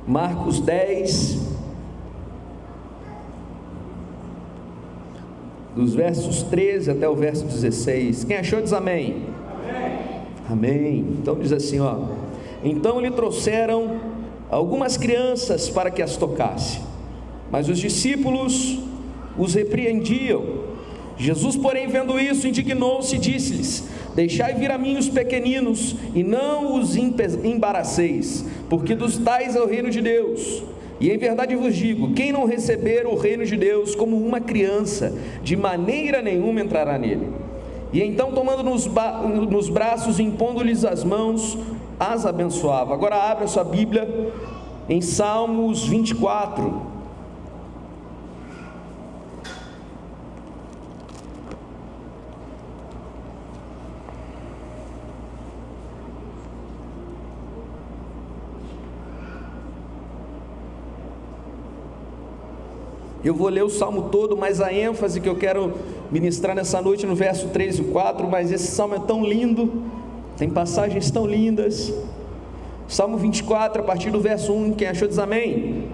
Marcos 10, dos versos 13 até o verso 16. Quem achou diz amém. Amém. Então diz assim, então lhe trouxeram algumas crianças para que as tocasse, mas os discípulos os repreendiam. Jesus, porém, vendo isso, indignou-se e disse-lhes: deixai vir a mim os pequeninos, e não os embaraceis, porque dos tais é o reino de Deus. E em verdade vos digo, quem não receber o reino de Deus como uma criança, de maneira nenhuma entrará nele. E então, tomando nos braços, impondo-lhes as mãos, as abençoava. Agora abra a sua Bíblia em Salmos 24. Eu vou ler o salmo todo, mas a ênfase que eu quero ministrar nessa noite no verso 3 e 4, mas esse salmo é tão lindo, tem passagens tão lindas. Salmo 24, a partir do verso 1, quem achou diz amém.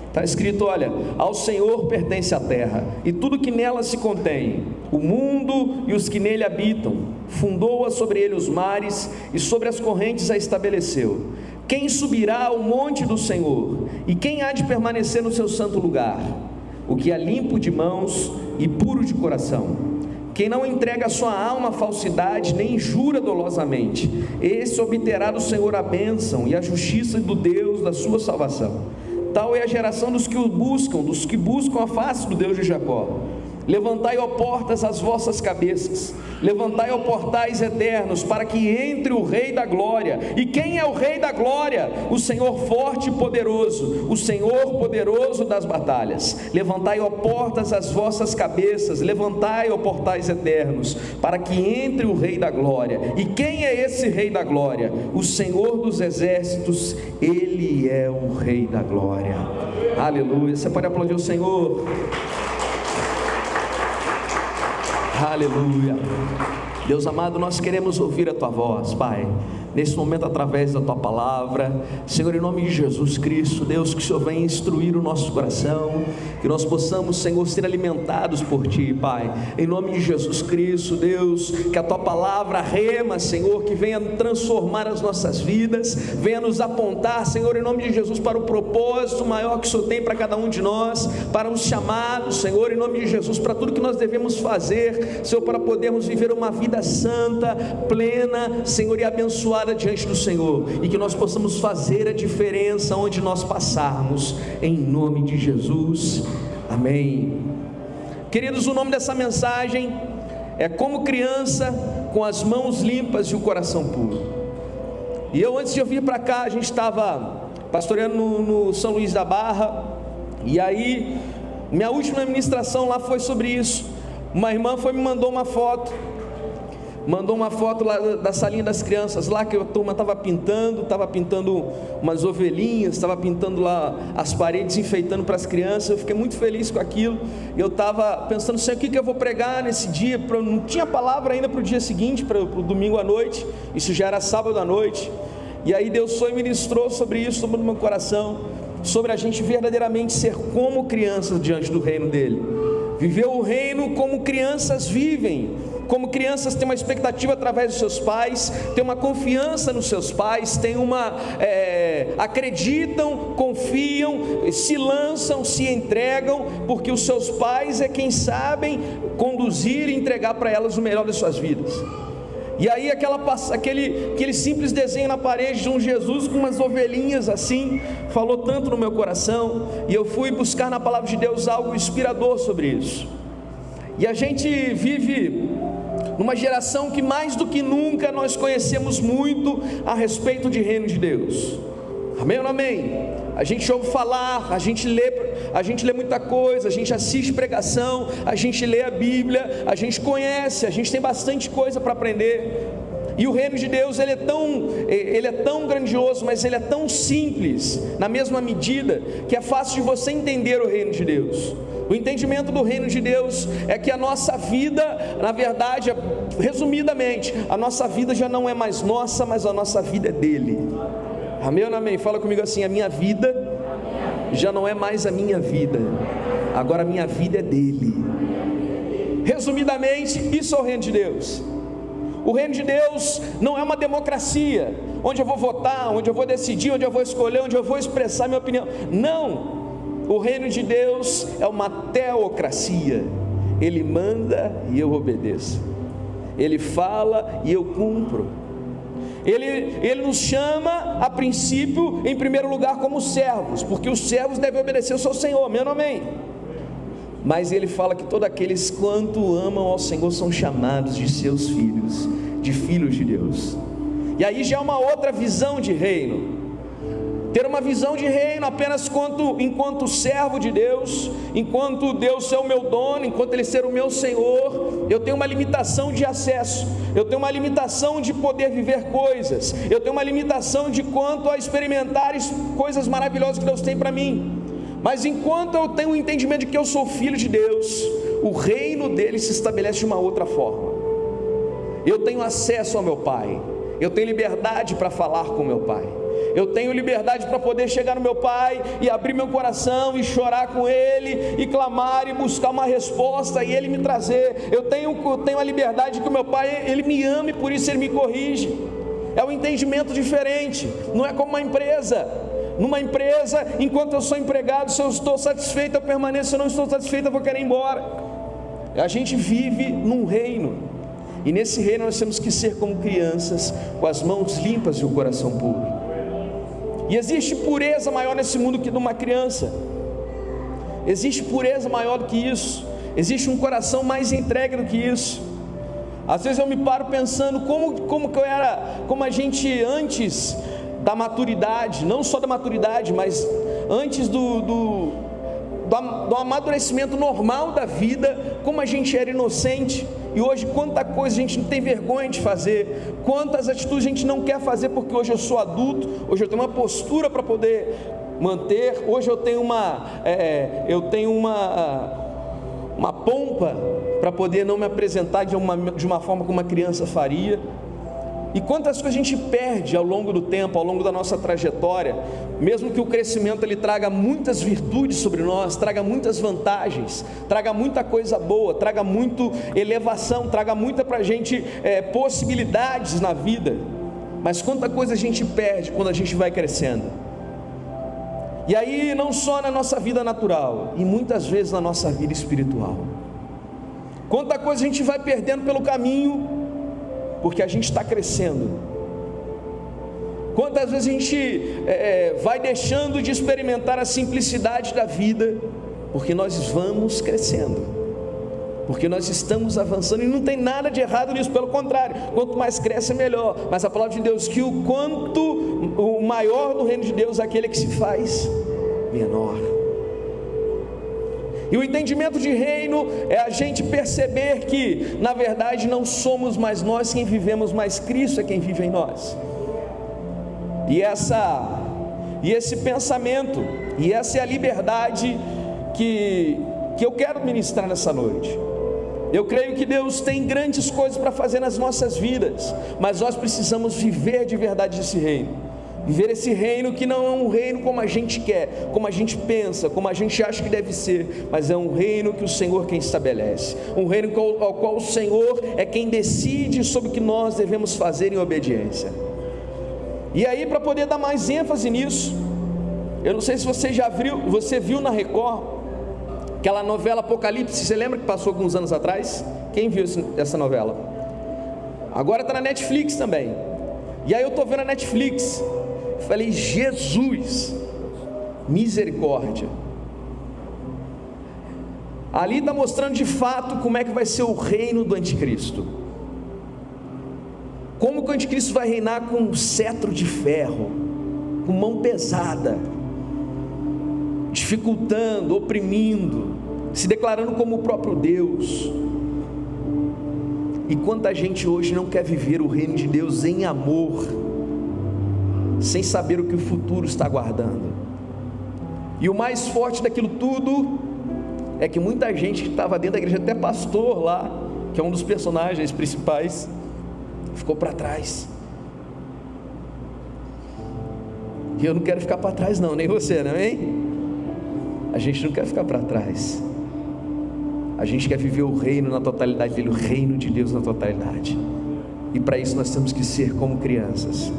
Está escrito, olha: ao Senhor pertence a terra e tudo que nela se contém, o mundo e os que nele habitam. Fundou-a sobre ele os mares, e sobre as correntes a estabeleceu. Quem subirá ao monte do Senhor? E quem há de permanecer no seu santo lugar? O que é limpo de mãos e puro de coração, quem não entrega a sua alma à falsidade, nem jura dolosamente, esse obterá do Senhor a bênção e a justiça do Deus da sua salvação. Tal é a geração dos que buscam a face do Deus de Jacó. Levantai, ó portas, as vossas cabeças, levantai, ó portais eternos, para que entre o Rei da Glória. E quem é o Rei da Glória? O Senhor forte e poderoso, o Senhor poderoso das batalhas. Levantai, ó portas, as vossas cabeças, levantai, ó portais eternos, para que entre o Rei da Glória. E quem é esse Rei da Glória? O Senhor dos exércitos, Ele é o Rei da Glória. Aleluia. Você pode aplaudir o Senhor? Aleluia. Deus amado, nós queremos ouvir a Tua voz, Pai, nesse momento através da Tua palavra. Senhor, em nome de Jesus Cristo, Deus, que o Senhor venha instruir o nosso coração, que nós possamos, Senhor, ser alimentados por Ti, Pai, em nome de Jesus Cristo. Deus, que a Tua palavra rema, Senhor, que venha transformar as nossas vidas, venha nos apontar, Senhor, em nome de Jesus, para o propósito maior que o Senhor tem para cada um de nós, para os chamados, Senhor, em nome de Jesus, para tudo que nós devemos fazer, Senhor, para podermos viver uma vida santa, plena, Senhor, e abençoada diante do Senhor, e que nós possamos fazer a diferença onde nós passarmos, em nome de Jesus, amém. Queridos, o nome dessa mensagem é Como Criança com as Mãos Limpas e o Coração Puro. E eu, antes de eu vir para cá, a gente estava pastoreando no São Luís da Barra, e aí minha última ministração lá foi sobre isso. Uma irmã me mandou uma foto lá da salinha das crianças, lá que a turma estava pintando umas ovelhinhas, estava pintando lá as paredes, enfeitando para as crianças. Eu fiquei muito feliz com aquilo. Eu estava pensando, Senhor, o que eu vou pregar nesse dia? Não tinha palavra ainda para o dia seguinte, para o domingo à noite, isso já era sábado à noite. E aí Deus foi e ministrou sobre isso, sobre o meu coração, sobre a gente verdadeiramente ser como crianças diante do reino dele, viver o reino como crianças vivem. Como crianças têm uma expectativa através dos seus pais, têm uma confiança nos seus pais, acreditam, confiam, se lançam, se entregam, porque os seus pais é quem sabem conduzir e entregar para elas o melhor das suas vidas. E aí aquele simples desenho na parede de um Jesus com umas ovelhinhas assim, falou tanto no meu coração, e eu fui buscar na palavra de Deus algo inspirador sobre isso. E a gente vive numa geração que mais do que nunca nós conhecemos muito a respeito de reino de Deus. Amém ou não amém? A gente ouve falar, a gente lê muita coisa, a gente assiste pregação, a gente lê a Bíblia, a gente conhece, a gente tem bastante coisa para aprender. E o reino de Deus, ele é tão grandioso, mas ele é tão simples, na mesma medida, que é fácil de você entender o reino de Deus. O entendimento do reino de Deus é que a nossa vida, na verdade, resumidamente, a nossa vida já não é mais nossa, mas a nossa vida é dele. Amém ou não amém? Fala comigo assim: a minha vida já não é mais a minha vida, agora a minha vida é dele. Resumidamente, isso é o reino de Deus. O reino de Deus não é uma democracia, onde eu vou votar, onde eu vou decidir, onde eu vou escolher, onde eu vou expressar minha opinião. Não, o reino de Deus é uma teocracia. Ele manda e eu obedeço, Ele fala e eu cumpro. Ele nos chama a princípio, em primeiro lugar, como servos, porque os servos devem obedecer ao seu Senhor, amém ou amém? Mas Ele fala que todos aqueles quanto amam ao Senhor são chamados de seus filhos, de filhos de Deus. E aí já é uma outra visão de reino. Ter uma visão de reino apenas enquanto servo de Deus, enquanto Deus ser o meu dono, enquanto Ele ser o meu Senhor, eu tenho uma limitação de acesso, eu tenho uma limitação de poder viver coisas, eu tenho uma limitação de quanto a experimentar coisas maravilhosas que Deus tem para mim. Mas enquanto eu tenho o entendimento de que eu sou filho de Deus, o reino dele se estabelece de uma outra forma. Eu tenho acesso ao meu Pai, eu tenho liberdade para falar com meu Pai, eu tenho liberdade para poder chegar no meu Pai e abrir meu coração e chorar com Ele, e clamar e buscar uma resposta e Ele me trazer. Eu tenho a liberdade que o meu Pai, Ele me ama e por isso Ele me corrige. É um entendimento diferente, não é como uma empresa. Numa empresa, enquanto eu sou empregado, se eu estou satisfeito eu permaneço, se eu não estou satisfeito eu vou querer ir embora. A gente vive num reino, e nesse reino nós temos que ser como crianças, com as mãos limpas e o coração puro. E existe pureza maior nesse mundo que de uma criança. Existe pureza maior do que isso. Existe um coração mais entregue do que isso. Às vezes eu me paro pensando como a gente antes da maturidade, não só da maturidade, mas antes do amadurecimento normal da vida, como a gente era inocente. E hoje quanta coisa a gente não tem vergonha de fazer, quantas atitudes a gente não quer fazer, porque hoje eu sou adulto, hoje eu tenho uma postura para poder manter, hoje eu tenho uma pompa para poder não me apresentar de uma forma como uma criança faria. E quantas coisas a gente perde ao longo do tempo, ao longo da nossa trajetória, mesmo que o crescimento ele traga muitas virtudes sobre nós, traga muitas vantagens, traga muita coisa boa, traga muita elevação, traga muita para a gente possibilidades na vida, mas quanta coisa a gente perde quando a gente vai crescendo. E aí não só na nossa vida natural, e muitas vezes na nossa vida espiritual, quanta coisa a gente vai perdendo pelo caminho, porque a gente está crescendo. Quantas vezes a gente vai deixando de experimentar a simplicidade da vida, porque nós vamos crescendo, porque nós estamos avançando, e não tem nada de errado nisso, pelo contrário, quanto mais cresce é melhor. Mas a palavra de Deus que o maior do reino de Deus é aquele que se faz menor. E o entendimento de reino é a gente perceber que, na verdade, não somos mais nós quem vivemos, mas Cristo é quem vive em nós. E esse pensamento, e essa é a liberdade que eu quero ministrar nessa noite. Eu creio que Deus tem grandes coisas para fazer nas nossas vidas, mas nós precisamos viver de verdade esse reino. Viver esse reino que não é um reino como a gente quer, como a gente pensa, como a gente acha que deve ser, mas é um reino que o Senhor quem estabelece, um reino ao qual o Senhor é quem decide sobre o que nós devemos fazer em obediência. E aí, para poder dar mais ênfase nisso, eu não sei se você viu na Record aquela novela Apocalipse. Você lembra que passou alguns anos atrás? Quem viu essa novela? Agora está na Netflix também. E aí eu estou vendo a Netflix, falei, Jesus, misericórdia. Ali está mostrando de fato como é que vai ser o reino do anticristo. Como que o anticristo vai reinar com um cetro de ferro, com mão pesada, dificultando, oprimindo, se declarando como o próprio Deus. E quanta gente hoje não quer viver o reino de Deus em amor, sem saber o que o futuro está aguardando. E o mais forte daquilo tudo é que muita gente que estava dentro da igreja, até pastor lá, que é um dos personagens principais, ficou para trás. E eu não quero ficar para trás não, nem você, não, hein? A gente não quer ficar para trás. A gente quer viver o reino na totalidade dele, o reino de Deus na totalidade. E para isso nós temos que ser como crianças.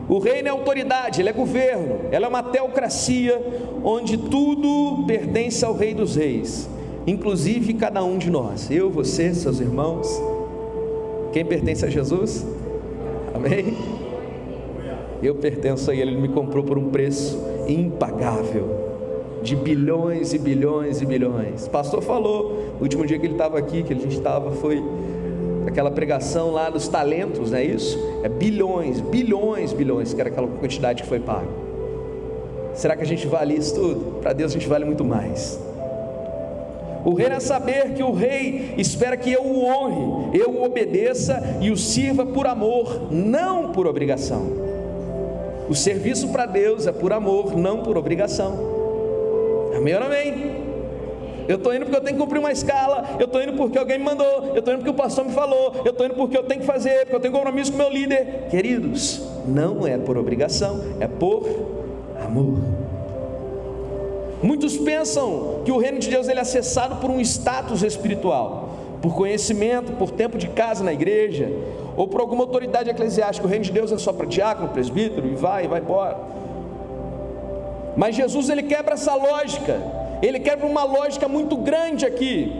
O reino é autoridade, ele é governo, ela é uma teocracia, onde tudo pertence ao Rei dos Reis, inclusive cada um de nós, eu, você, seus irmãos. Quem pertence a Jesus? Amém? Eu pertenço a Ele, Ele me comprou por um preço impagável, de bilhões e bilhões e bilhões. O pastor falou, o último dia que ele estava aqui, que a gente estava, foi aquela pregação lá dos talentos, não é isso? É bilhões, bilhões, bilhões, que era aquela quantidade que foi paga. Será que a gente vale isso tudo? Para Deus a gente vale muito mais. O reino é saber que o rei espera que eu o honre, eu o obedeça e o sirva por amor, não por obrigação. O serviço para Deus é por amor, não por obrigação. Amém ou não amém? Eu estou indo porque eu tenho que cumprir uma escala, eu estou indo porque alguém me mandou, eu estou indo porque o pastor me falou, eu estou indo porque eu tenho que fazer, porque eu tenho compromisso com o meu líder. Queridos, não é por obrigação, é por amor. Muitos pensam que o reino de Deus ele é acessado por um status espiritual, por conhecimento, por tempo de casa na igreja, ou por alguma autoridade eclesiástica. O reino de Deus é só para diácono, presbítero, e vai embora. Mas Jesus ele quebra essa lógica, ele quebra uma lógica muito grande aqui,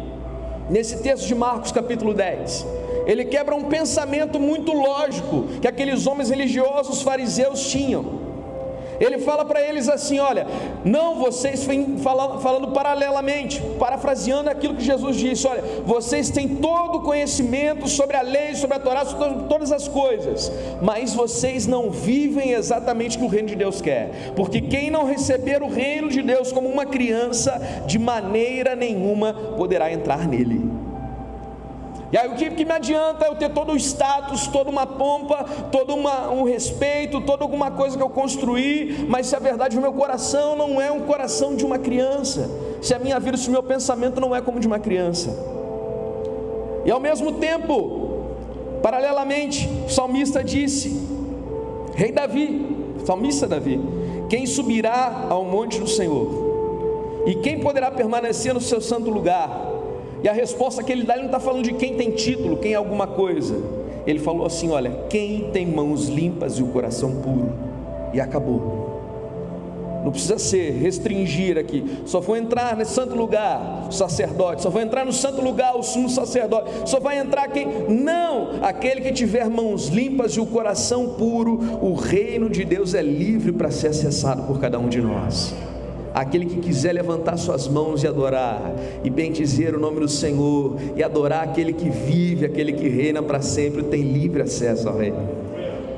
nesse texto de Marcos capítulo 10, ele quebra um pensamento muito lógico, que aqueles homens religiosos fariseus tinham. Ele fala para eles assim: olha, não, vocês vêm falando paralelamente, parafraseando aquilo que Jesus disse, olha, vocês têm todo o conhecimento sobre a lei, sobre a Torá, sobre todas as coisas, mas vocês não vivem exatamente o que o reino de Deus quer, porque quem não receber o reino de Deus como uma criança, de maneira nenhuma poderá entrar nele. E aí o que me adianta eu ter todo o status, toda uma pompa, todo um respeito, toda alguma coisa que eu construí, mas se a verdade o meu coração não é um coração de uma criança, se a minha vida, se o meu pensamento não é como de uma criança. E ao mesmo tempo, paralelamente, o salmista disse, rei Davi, salmista Davi, quem subirá ao monte do Senhor? E quem poderá permanecer no seu santo lugar? E a resposta que ele dá, ele não está falando de quem tem título, quem é alguma coisa. Ele falou assim, olha, quem tem mãos limpas e o coração puro. E acabou. Não precisa ser, restringir aqui, só vou entrar nesse santo lugar o sacerdote, só vai entrar no santo lugar o sumo sacerdote, só vai entrar quem? Não, aquele que tiver mãos limpas e o coração puro, o reino de Deus é livre para ser acessado por cada um de nós. Aquele que quiser levantar suas mãos e adorar, e bendizer o nome do Senhor, e adorar aquele que vive, aquele que reina para sempre, tem livre acesso ao Rei.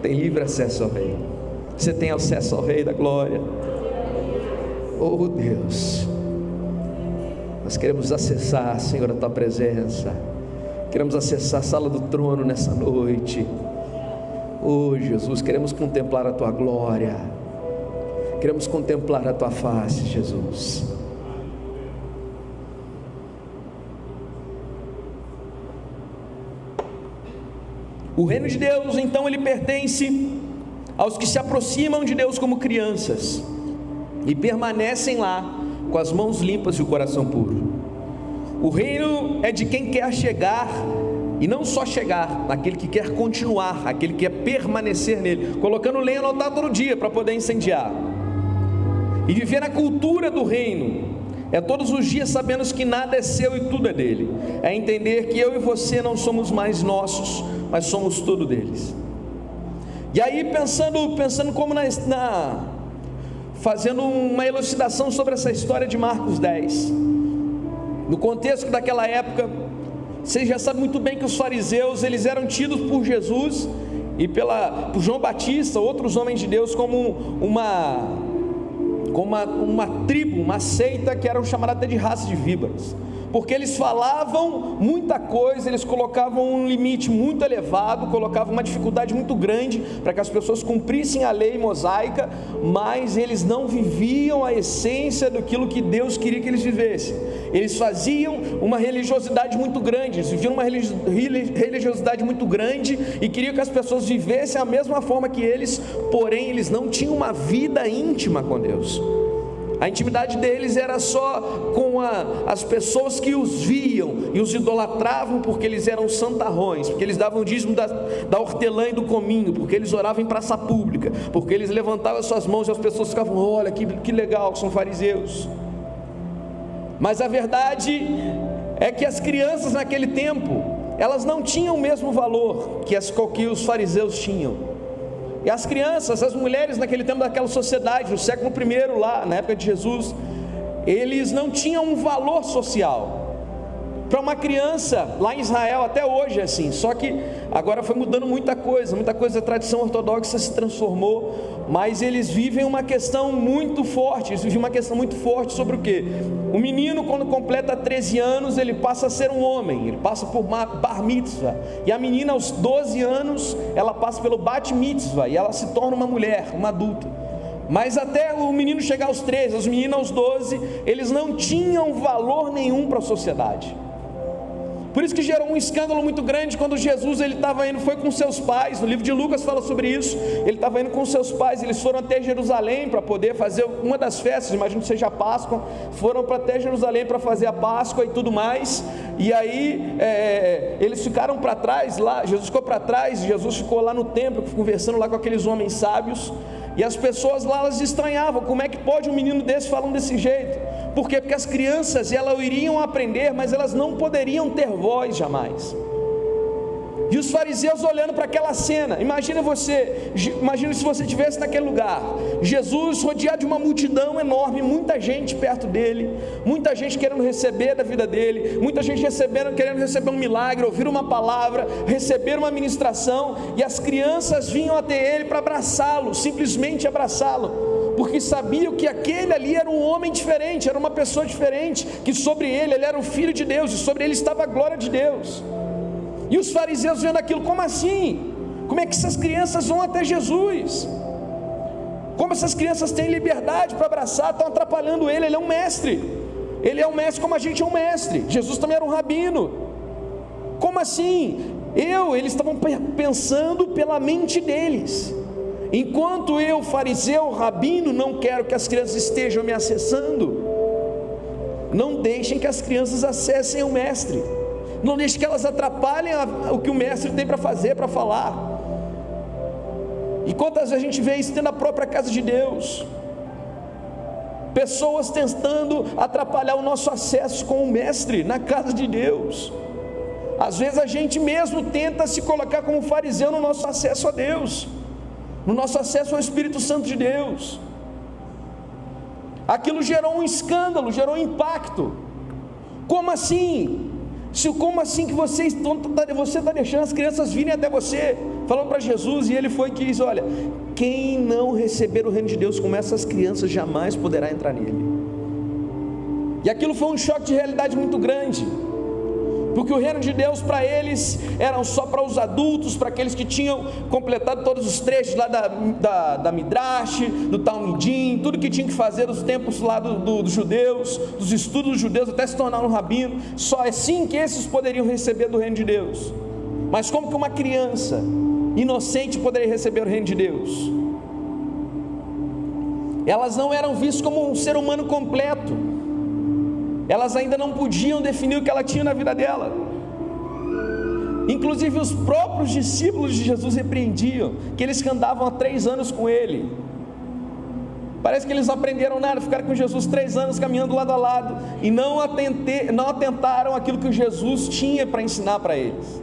Tem livre acesso ao Rei. Você tem acesso ao Rei da Glória? Oh Deus, nós queremos acessar, Senhor, a Tua presença, queremos acessar a sala do trono nessa noite. Oh Jesus, queremos contemplar a Tua glória, queremos contemplar a Tua face, Jesus. O reino de Deus, então, ele pertence aos que se aproximam de Deus como crianças e permanecem lá com as mãos limpas e o coração puro. O reino é de quem quer chegar, e não só chegar, aquele que quer continuar, aquele que quer permanecer nele, colocando lenha no altar todo dia para poder incendiar. E viver na cultura do reino é todos os dias sabendo que nada é seu e tudo é dele. É entender que eu e você não somos mais nossos, mas somos tudo deles. E aí pensando como fazendo uma elucidação sobre essa história de Marcos 10, no contexto daquela época, vocês já sabem muito bem que os fariseus, eles eram tidos por Jesus e por João Batista, outros homens de Deus, como uma tribo, uma seita que eram chamadas até de raça de víboras, porque eles falavam muita coisa, eles colocavam um limite muito elevado, colocavam uma dificuldade muito grande para que as pessoas cumprissem a lei mosaica, mas eles não viviam a essência daquilo que Deus queria que eles vivessem. Eles faziam uma religiosidade muito grande, eles viviam uma religiosidade muito grande e queriam que as pessoas vivessem a mesma forma que eles, porém eles não tinham uma vida íntima com Deus. A intimidade deles era só com as pessoas que os viam e os idolatravam, porque eles eram santarrões, porque eles davam o dízimo da hortelã e do cominho, porque eles oravam em praça pública, porque eles levantavam as suas mãos e as pessoas ficavam: olha que legal, são fariseus. Mas a verdade é que as crianças naquele tempo, elas não tinham o mesmo valor que os fariseus tinham. E as crianças, as mulheres naquele tempo daquela sociedade, no século I lá, na época de Jesus, eles não tinham um valor social. Para uma criança, lá em Israel, até hoje é assim, só que agora foi mudando muita coisa, a tradição ortodoxa se transformou, mas eles vivem uma questão muito forte, sobre o quê? O menino, quando completa 13 anos, ele passa a ser um homem, ele passa por bar mitzvah, e a menina aos 12 anos, ela passa pelo bat mitzvah, e ela se torna uma mulher, uma adulta. Mas até o menino chegar aos 13, os meninos aos 12, eles não tinham valor nenhum para a sociedade. Por isso que gerou um escândalo muito grande quando Jesus foi com seus pais. No livro de Lucas fala sobre isso. Ele estava indo com seus pais, eles foram até Jerusalém para poder fazer uma das festas, imagino que seja a Páscoa. Foram até Jerusalém para fazer a Páscoa e tudo mais. E aí eles ficaram para trás lá, Jesus ficou para trás, Jesus ficou lá no templo conversando lá com aqueles homens sábios. E as pessoas lá, elas estranhavam: como é que pode um menino desse falando desse jeito? Por quê? Porque as crianças, elas iriam aprender, mas elas não poderiam ter voz jamais. E os fariseus olhando para aquela cena, imagina se você estivesse naquele lugar, Jesus rodeado de uma multidão enorme, muita gente perto dele, muita gente querendo receber da vida dele, muita gente querendo receber um milagre, ouvir uma palavra, receber uma ministração, e as crianças vinham até ele para abraçá-lo, simplesmente abraçá-lo, porque sabiam que aquele ali era um homem diferente, era uma pessoa diferente, que sobre ele era o Filho de Deus, e sobre ele estava a glória de Deus. E os fariseus vendo aquilo: como assim? Como é que essas crianças vão até Jesus? Como essas crianças têm liberdade para abraçar? Estão atrapalhando ele é um mestre. Ele é um mestre como a gente é um mestre. Jesus também era um rabino. Como assim? Eles estavam pensando pela mente deles. Enquanto eu, fariseu, rabino, não quero que as crianças estejam me acessando, não deixem que as crianças acessem o mestre. Não deixe que elas atrapalhem o que o mestre tem para fazer, para falar. E quantas vezes a gente vê isso dentro da própria casa de Deus? Pessoas tentando atrapalhar o nosso acesso com o mestre na casa de Deus. Às vezes a gente mesmo tenta se colocar como fariseu no nosso acesso a Deus, no nosso acesso ao Espírito Santo de Deus. Aquilo gerou um escândalo, gerou um impacto. Como assim? Como assim que você está deixando as crianças virem até você, falando para Jesus? E ele foi que diz: olha, quem não receber o reino de Deus como essas crianças, jamais poderá entrar nele. E aquilo foi um choque de realidade muito grande, porque o reino de Deus para eles era só para os adultos, para aqueles que tinham completado todos os trechos lá da Midrash, do Talmidim, tudo que tinha que fazer dos tempos lá dos judeus, dos estudos dos judeus, até se tornar um rabino. Só assim que esses poderiam receber do reino de Deus. Mas como que uma criança inocente poderia receber o reino de Deus? Elas não eram vistas como um ser humano completo. Elas ainda não podiam definir o que ela tinha na vida dela. Inclusive os próprios discípulos de Jesus repreendiam, que eles que andavam há 3 anos com ele. Parece que eles não aprenderam nada, ficaram com Jesus 3 anos caminhando lado a lado, e não atentaram aquilo que Jesus tinha para ensinar para eles.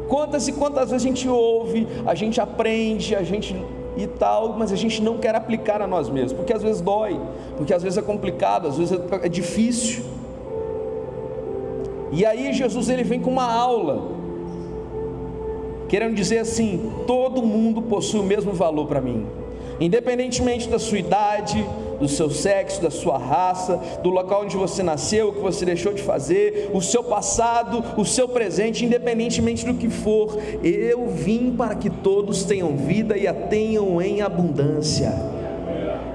Quantas e quantas vezes a gente ouve, a gente aprende, e tal, mas a gente não quer aplicar a nós mesmos, porque às vezes dói, porque às vezes é complicado, às vezes é difícil. E aí Jesus ele vem com uma aula, querendo dizer assim: todo mundo possui o mesmo valor para mim, independentemente da sua idade, do seu sexo, da sua raça, do local onde você nasceu, o que você deixou de fazer, o seu passado, o seu presente, independentemente do que for. Eu vim para que todos tenham vida e a tenham em abundância.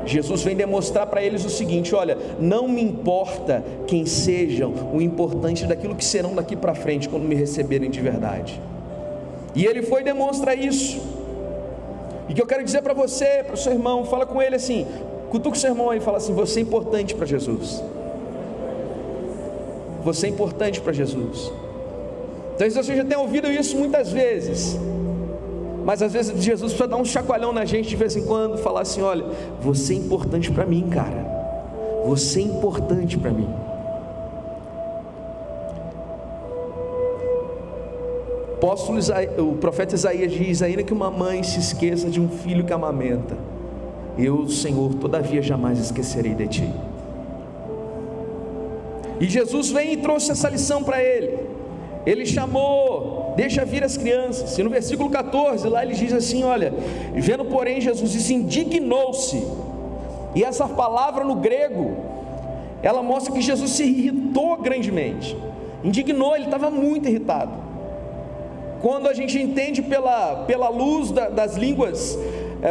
Jesus vem demonstrar para eles o seguinte: olha, não me importa quem sejam, o importante é daquilo que serão daqui para frente, quando me receberem de verdade. E ele foi e demonstra isso. E que eu quero dizer para você, para o seu irmão, fala com ele assim, cutuca o seu irmão aí e fala assim: você é importante para Jesus. Você é importante para Jesus. Talvez você já tenha ouvido isso muitas vezes, mas às vezes Jesus precisa dar um chacoalhão na gente de vez em quando, falar assim: olha, você é importante para mim, cara. Você é importante para mim. O profeta Isaías diz: ainda que uma mãe se esqueça de um filho que amamenta, eu, Senhor, todavia jamais esquecerei de ti. E Jesus vem e trouxe essa lição para ele. Ele chamou: deixa vir as crianças. E no versículo 14, lá ele diz assim: olha, vendo porém Jesus isso, indignou-se. E essa palavra no grego, ela mostra que Jesus se irritou grandemente. Indignou, ele estava muito irritado. Quando a gente entende pela luz das línguas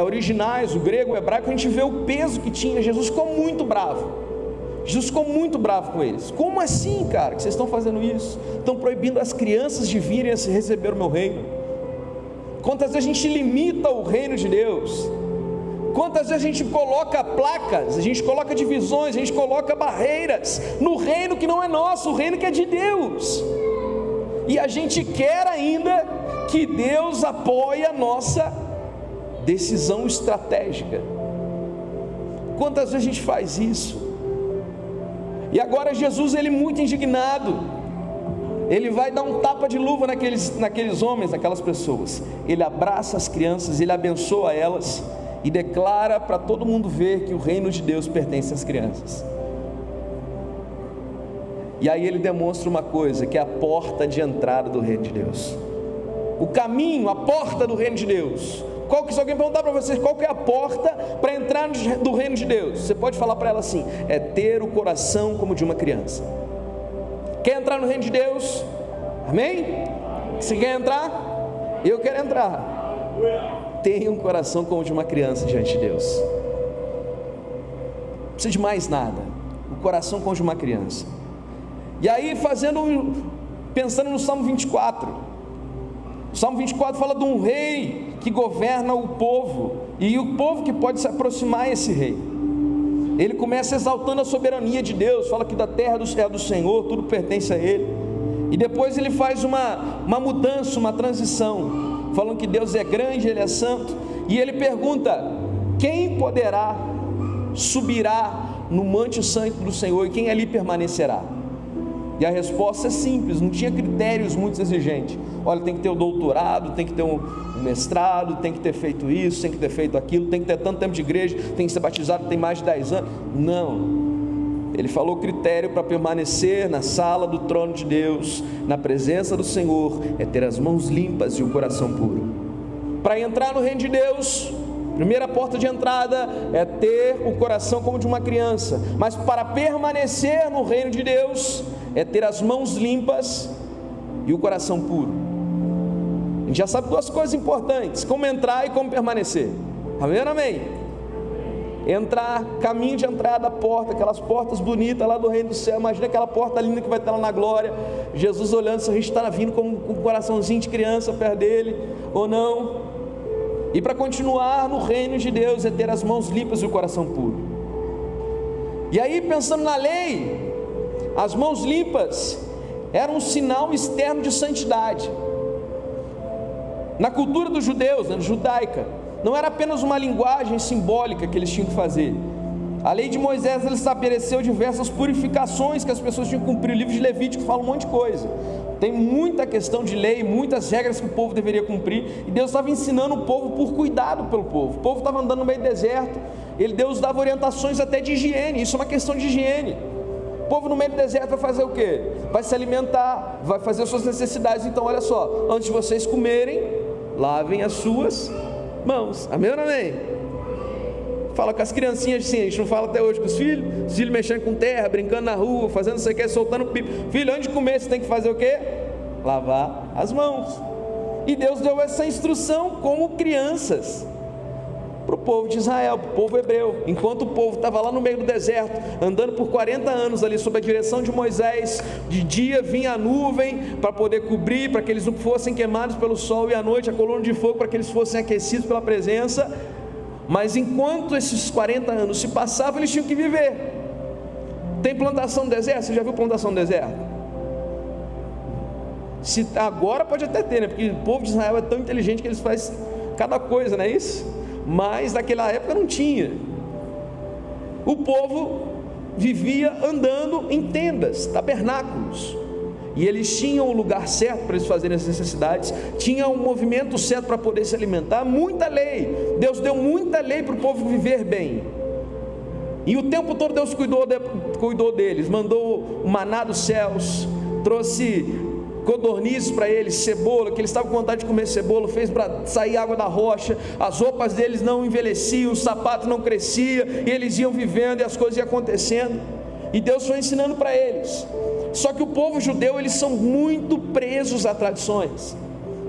originais, o grego, o hebraico, a gente vê o peso que tinha. Jesus ficou muito bravo. Jesus ficou muito bravo com eles. Como assim, cara, que vocês estão fazendo isso? Estão proibindo as crianças de virem a receber o meu reino. Quantas vezes a gente limita o reino de Deus? Quantas vezes a gente coloca placas, a gente coloca divisões, a gente coloca barreiras no reino que não é nosso, o reino que é de Deus. E a gente quer ainda que Deus apoie a nossa decisão estratégica. Quantas vezes a gente faz isso? E agora Jesus, ele muito indignado, ele vai dar um tapa de luva naqueles homens, naquelas pessoas. Ele abraça as crianças, ele abençoa elas e declara para todo mundo ver que o reino de Deus pertence às crianças. E aí ele demonstra uma coisa, que é a porta de entrada do reino de Deus. O caminho, a porta do reino de Deus. Se alguém perguntar para vocês qual que é a porta para entrar do reino de Deus, você pode falar para ela assim: é ter o coração como de uma criança. Quer entrar no reino de Deus? Amém? Você quer entrar? Eu quero entrar. Tenha um coração como de uma criança diante de Deus. Não precisa de mais nada. O coração como de uma criança. E aí pensando no Salmo 24, o Salmo 24 fala de um rei que governa o povo, e o povo que pode se aproximar a esse rei. Ele começa exaltando a soberania de Deus, fala que da terra é do Senhor, tudo pertence a Ele, e depois ele faz uma mudança, uma transição, falando que Deus é grande, Ele é santo, e ele pergunta: quem poderá, subirá no monte santo do Senhor, e quem ali permanecerá? E a resposta é simples, não tinha critérios muito exigentes. Olha, tem que ter o doutorado, tem que ter um mestrado, tem que ter feito isso, tem que ter feito aquilo, tem que ter tanto tempo de igreja, tem que ser batizado, tem mais de 10 anos. Não, ele falou critério para permanecer na sala do trono de Deus, na presença do Senhor, é ter as mãos limpas e o coração puro. Para entrar no reino de Deus, primeira porta de entrada é ter o coração como de uma criança, mas para permanecer no reino de Deus, é ter as mãos limpas e o coração puro. A gente já sabe duas coisas importantes: como entrar e como permanecer. Amém ou amém? Entrar, caminho de entrada, porta, aquelas portas bonitas lá do reino do céu. Imagina aquela porta linda que vai estar lá na glória, Jesus olhando se a gente está vindo com um coraçãozinho de criança perto dele ou não. E para continuar no reino de Deus é ter as mãos limpas e o coração puro. E aí, pensando na lei, as mãos limpas eram um sinal externo de santidade. Na cultura dos judeus, judaica, não era apenas uma linguagem simbólica que eles tinham que fazer. A lei de Moisés, ela estabeleceu diversas purificações que as pessoas tinham que cumprir. O livro de Levítico fala um monte de coisa. Tem muita questão de lei, muitas regras que o povo deveria cumprir, e Deus estava ensinando o povo por cuidado pelo povo. O povo estava andando no meio do deserto, Deus dava orientações até de higiene. Isso é uma questão de higiene. O povo no meio do deserto vai fazer o quê? Vai se alimentar, vai fazer as suas necessidades. Então olha só, antes de vocês comerem, lavem as suas mãos. Amém ou não amém? fala com as criancinhas assim, a gente não fala até hoje com os filhos mexendo com terra, brincando na rua, fazendo isso aqui, soltando pipo. Filho, antes de comer você tem que fazer o quê? Lavar as mãos. E Deus deu essa instrução como crianças para o povo de Israel, para o povo hebreu. Enquanto o povo estava lá no meio do deserto, andando por 40 anos ali sob a direção de Moisés, de dia vinha a nuvem para poder cobrir, para que eles não fossem queimados pelo sol, e à noite a coluna de fogo para que eles fossem aquecidos pela presença. Mas enquanto esses 40 anos se passavam, eles tinham que viver. Tem plantação no deserto? Você já viu plantação no deserto? Se agora pode até ter, né? Porque o povo de Israel é tão inteligente que eles fazem cada coisa, não é isso? Mas naquela época não tinha. O povo vivia andando em tendas, tabernáculos, e eles tinham o lugar certo para eles fazerem as necessidades, tinham um movimento certo para poder se alimentar. Muita lei, Deus deu muita lei para o povo viver bem, e o tempo todo Deus cuidou deles, mandou o maná dos céus, trouxe codornizes para eles, cebola, que eles estavam com vontade de comer cebola, fez para sair água da rocha, as roupas deles não envelheciam, o sapato não crescia, e eles iam vivendo e as coisas iam acontecendo, e Deus foi ensinando para eles. Só que o povo judeu, eles são muito presos a tradições,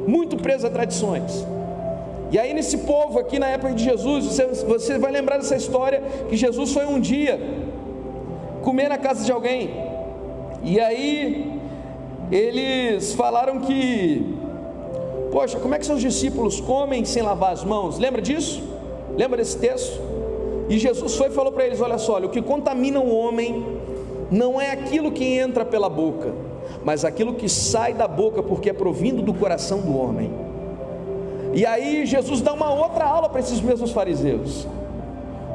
muito presos a tradições. E aí nesse povo aqui na época de Jesus, você vai lembrar dessa história, que Jesus foi um dia comer na casa de alguém, e aí eles falaram que, poxa, como é que seus discípulos comem sem lavar as mãos? Lembra disso? Lembra desse texto? E Jesus foi e falou para eles: olha só, o que contamina o homem não é aquilo que entra pela boca, mas aquilo que sai da boca, porque é provindo do coração do homem. E aí Jesus dá uma outra aula para esses mesmos fariseus.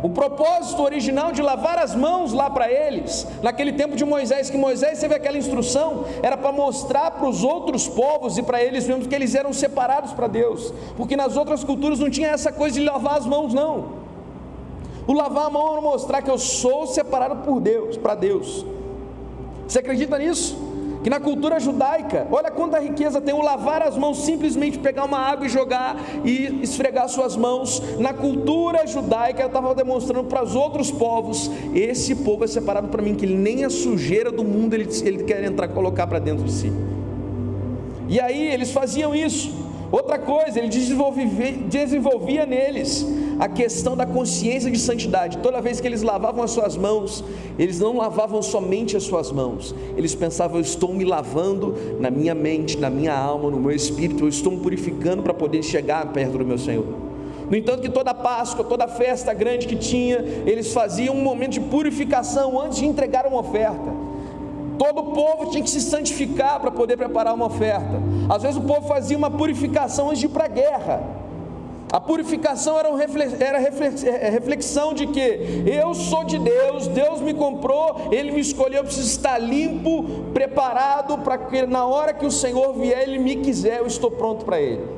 O propósito original de lavar as mãos lá para eles, naquele tempo de Moisés, que Moisés teve aquela instrução, era para mostrar para os outros povos e para eles mesmos que eles eram separados para Deus, porque nas outras culturas não tinha essa coisa de lavar as mãos, não. O lavar a mão era mostrar que eu sou separado por Deus, para Deus. Você acredita nisso? Que na cultura judaica, olha quanta riqueza tem o lavar as mãos, simplesmente pegar uma água e jogar e esfregar suas mãos. Na cultura judaica, eu estava demonstrando para os outros povos: esse povo é separado para mim, que ele nem a sujeira do mundo ele quer entrar, colocar para dentro de si. E aí eles faziam isso. Outra coisa, ele desenvolvia neles a questão da consciência de santidade. Toda vez que eles lavavam as suas mãos, eles não lavavam somente as suas mãos, eles pensavam: eu estou me lavando na minha mente, na minha alma, no meu espírito, eu estou me purificando para poder chegar perto do meu Senhor. No entanto, que toda Páscoa, toda festa grande que tinha, eles faziam um momento de purificação antes de entregar uma oferta. Todo o povo tinha que se santificar para poder preparar uma oferta. Às vezes o povo fazia uma purificação antes de ir para a guerra. A purificação era reflexão de que eu sou de Deus, Deus me comprou, Ele me escolheu, eu preciso estar limpo, preparado, para que na hora que o Senhor vier, Ele me quiser, eu estou pronto para Ele.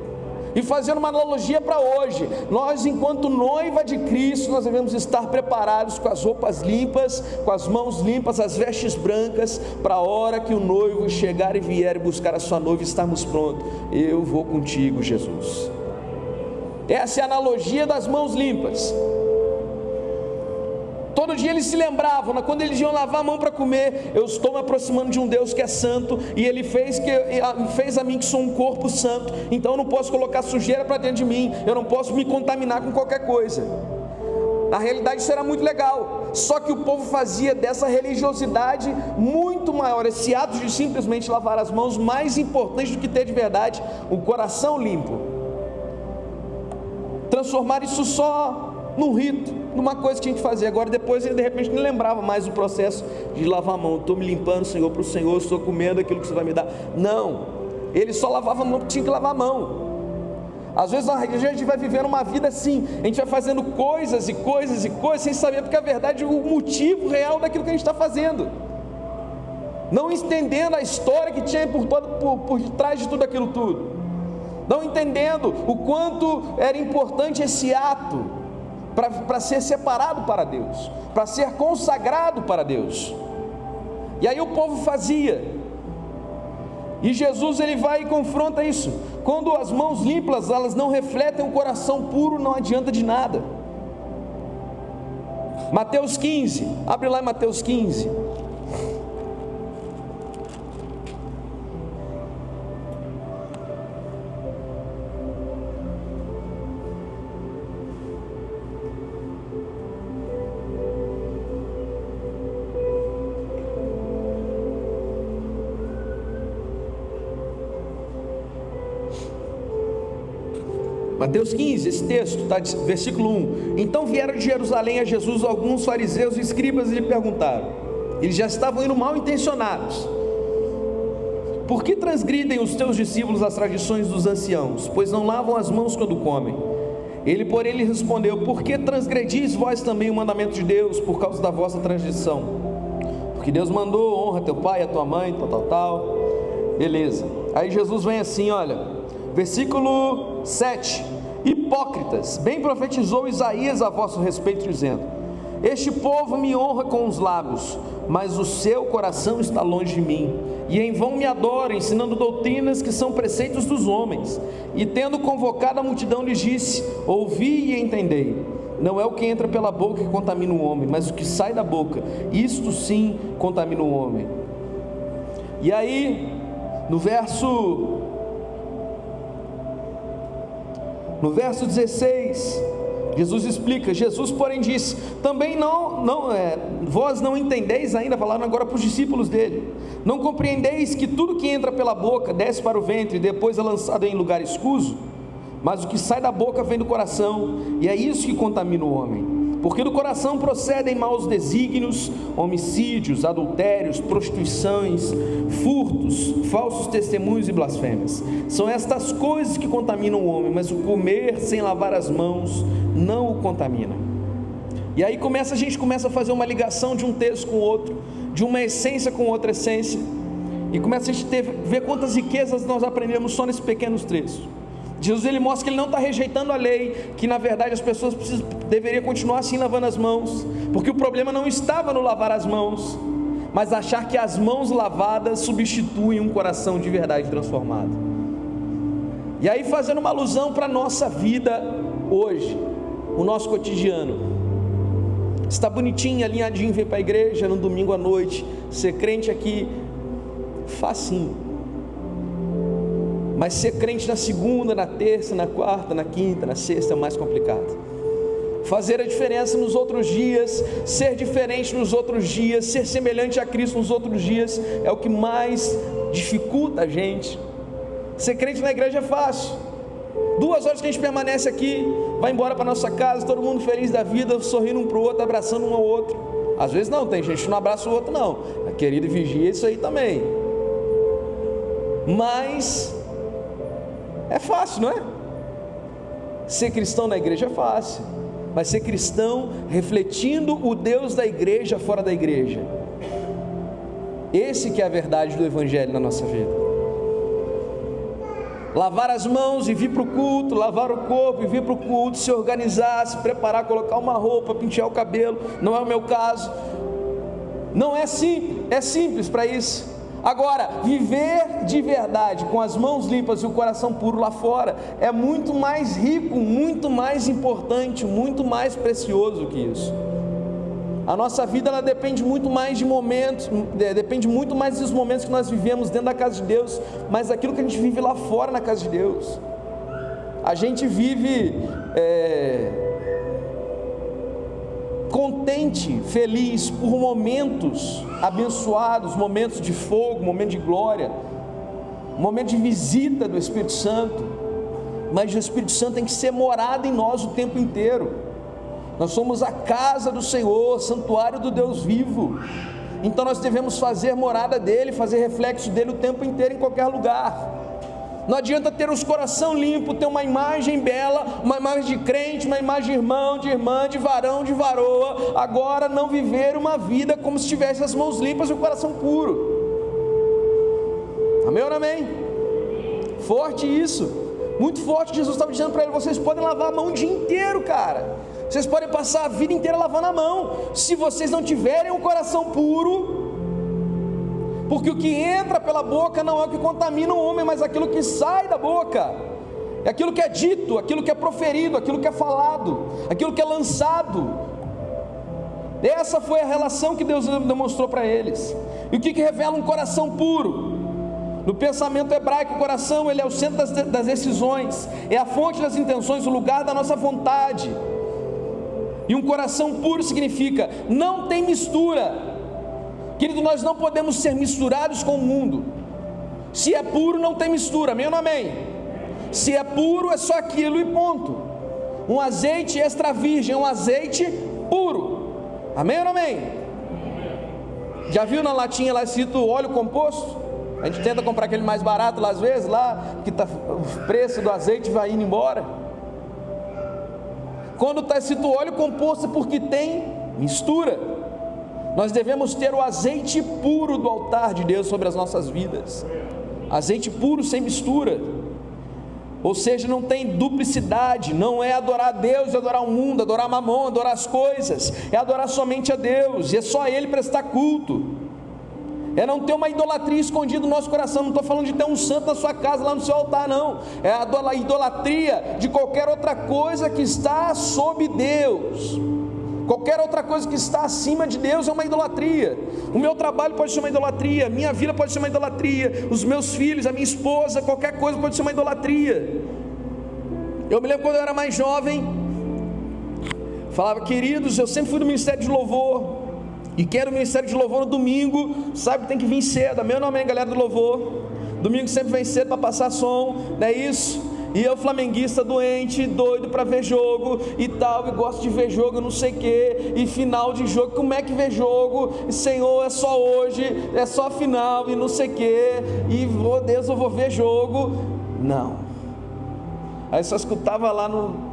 E fazendo uma analogia para hoje, nós enquanto noiva de Cristo, nós devemos estar preparados com as roupas limpas, com as mãos limpas, as vestes brancas, para a hora que o noivo chegar e vier e buscar a sua noiva, estarmos prontos. Eu vou contigo, Jesus. Essa é a analogia das mãos limpas. Todo dia eles se lembravam, quando eles iam lavar a mão para comer: eu estou me aproximando de um Deus que é santo, e Ele fez a mim que sou um corpo santo, então eu não posso colocar sujeira para dentro de mim, eu não posso me contaminar com qualquer coisa. Na realidade isso era muito legal, só que o povo fazia dessa religiosidade muito maior, esse ato de simplesmente lavar as mãos, mais importante do que ter de verdade o coração limpo. Transformar isso só num rito, numa coisa que tinha que fazer. Agora depois ele de repente não lembrava mais o processo de lavar a mão. Estou me limpando, Senhor, para o Senhor, estou comendo aquilo que você vai me dar. Não, ele só lavava a mão porque tinha que lavar a mão. Às vezes a gente vai vivendo uma vida assim, a gente vai fazendo coisas e coisas e coisas sem saber, porque a verdade é o motivo real daquilo que a gente está fazendo, não entendendo a história que tinha por trás de tudo aquilo tudo, não entendendo o quanto era importante esse ato para ser separado para Deus, para ser consagrado para Deus. E aí o povo fazia, e Jesus ele vai e confronta isso. Quando as mãos limpas elas não refletem o coração puro, não adianta de nada. Mateus 15, abre lá em Mateus 15. Mateus 15, esse texto, tá, versículo 1. Então vieram de Jerusalém a Jesus alguns fariseus e escribas e lhe perguntaram. Eles já estavam indo mal intencionados. Por que transgridem os teus discípulos as tradições dos anciãos, pois não lavam as mãos quando comem? Ele, porém, lhe respondeu: por que transgredis vós também o mandamento de Deus, por causa da vossa transgressão? Porque Deus mandou: honra teu pai e a tua mãe, tal. Beleza. Aí Jesus vem assim, olha, versículo 7. Hipócritas, bem profetizou Isaías a vosso respeito, dizendo: este povo me honra com os lábios, mas o seu coração está longe de mim, e em vão me adoram, ensinando doutrinas que são preceitos dos homens. E tendo convocado a multidão, lhes disse: ouvi e entendei. Não é o que entra pela boca que contamina o homem, mas o que sai da boca, isto sim contamina o homem. E aí, no verso 16, Jesus explica. Jesus, porém, disse: também vós não entendeis ainda, falando agora para os discípulos dele, não compreendeis que tudo que entra pela boca desce para o ventre e depois é lançado em lugar escuso? Mas o que sai da boca vem do coração, e é isso que contamina o homem. Porque do coração procedem maus desígnios, homicídios, adultérios, prostituições, furtos, falsos testemunhos e blasfêmias. São estas coisas que contaminam o homem, mas o comer sem lavar as mãos não o contamina. E aí a gente começa a fazer uma ligação de um texto com o outro, de uma essência com outra essência, e começa a gente ver quantas riquezas nós aprendemos só nesses pequenos trechos. Jesus, ele mostra que ele não está rejeitando a lei, que na verdade as pessoas deveriam continuar assim lavando as mãos, porque o problema não estava no lavar as mãos, mas achar que as mãos lavadas substituem um coração de verdade transformado. E aí, fazendo uma alusão para a nossa vida hoje, o nosso cotidiano, está bonitinho, alinhadinho, vir para a igreja no domingo à noite, ser crente aqui, facinho. Mas ser crente na segunda, na terça, na quarta, na quinta, na sexta é o mais complicado. Fazer a diferença nos outros dias, ser diferente nos outros dias, ser semelhante a Cristo nos outros dias, é o que mais dificulta a gente. Ser crente na igreja é fácil. 2 horas que a gente permanece aqui, vai embora para nossa casa, todo mundo feliz da vida, sorrindo um para o outro, abraçando um ao outro. Às vezes não, tem gente que não abraça o outro não. A querida vigia é isso aí também. Mas é fácil, não é? Ser cristão na igreja é fácil, mas ser cristão refletindo o Deus da igreja fora da igreja, esse que é a verdade do evangelho na nossa vida. Lavar as mãos e vir para o culto, lavar o corpo e vir para o culto, se organizar, se preparar, colocar uma roupa, pentear o cabelo, não é o meu caso. Não é simples, é simples para isso. Agora, viver de verdade, com as mãos limpas e o coração puro lá fora, é muito mais rico, muito mais importante, muito mais precioso que isso. A nossa vida, ela depende muito mais de momentos, depende muito mais dos momentos que nós vivemos dentro da casa de Deus, mas daquilo que a gente vive lá fora na casa de Deus. A gente vive contente, feliz por momentos abençoados, momentos de fogo, momento de glória, momento de visita do Espírito Santo, mas o Espírito Santo tem que ser morada em nós o tempo inteiro. Nós somos a casa do Senhor, santuário do Deus vivo, então nós devemos fazer morada dele, fazer reflexo dele o tempo inteiro, em qualquer lugar. Não adianta ter os coração limpo, ter uma imagem bela, uma imagem de crente, uma imagem de irmão, de irmã, de varão, de varoa, agora não viver uma vida como se tivesse as mãos limpas e o coração puro. Amém ou não amém? Forte isso, muito forte. Jesus estava dizendo para ele: vocês podem lavar a mão o dia inteiro, cara, vocês podem passar a vida inteira lavando a mão, se vocês não tiverem um coração puro. Porque o que entra pela boca não é o que contamina o homem, mas aquilo que sai da boca, é aquilo que é dito, aquilo que é proferido, aquilo que é falado, aquilo que é lançado. Essa foi a relação que Deus demonstrou para eles. E o que revela um coração puro? No pensamento hebraico, o coração, ele é o centro das decisões, é a fonte das intenções, o lugar da nossa vontade. E um coração puro significa, não tem mistura. Querido, nós não podemos ser misturados com o mundo. Se é puro, não tem mistura, amém ou não amém? Se é puro, é só aquilo e ponto. Um azeite extra virgem é um azeite puro, amém ou não amém? Já viu na latinha lá escrito óleo composto? A gente tenta comprar aquele mais barato lá às vezes, lá que o preço do azeite vai indo embora. Quando está escrito óleo composto é porque tem mistura. Nós devemos ter o azeite puro do altar de Deus sobre as nossas vidas. Azeite puro sem mistura. Ou seja, não tem duplicidade. Não é adorar a Deus e adorar o mundo, adorar Mamon, adorar as coisas. É adorar somente a Deus, e é só a Ele prestar culto. É não ter uma idolatria escondida no nosso coração. Não estou falando de ter um santo na sua casa, lá no seu altar, não. É a idolatria de qualquer outra coisa que está sob Deus. Qualquer outra coisa que está acima de Deus é uma idolatria. O meu trabalho pode ser uma idolatria, minha vida pode ser uma idolatria, os meus filhos, a minha esposa, qualquer coisa pode ser uma idolatria. Eu me lembro quando eu era mais jovem, falava, queridos, eu sempre fui do ministério de louvor, e quero o ministério de louvor no domingo, sabe que tem que vir cedo, amém ou não amém, galera do louvor? Domingo sempre vem cedo para passar som, não é isso? E eu flamenguista doente, doido para ver jogo e tal, e gosto de ver jogo, não sei o que, e final de jogo, como é que vê jogo? E, Senhor, é só hoje, é só final, e não sei o que, e Deus, eu vou ver jogo. Não. Aí só escutava lá no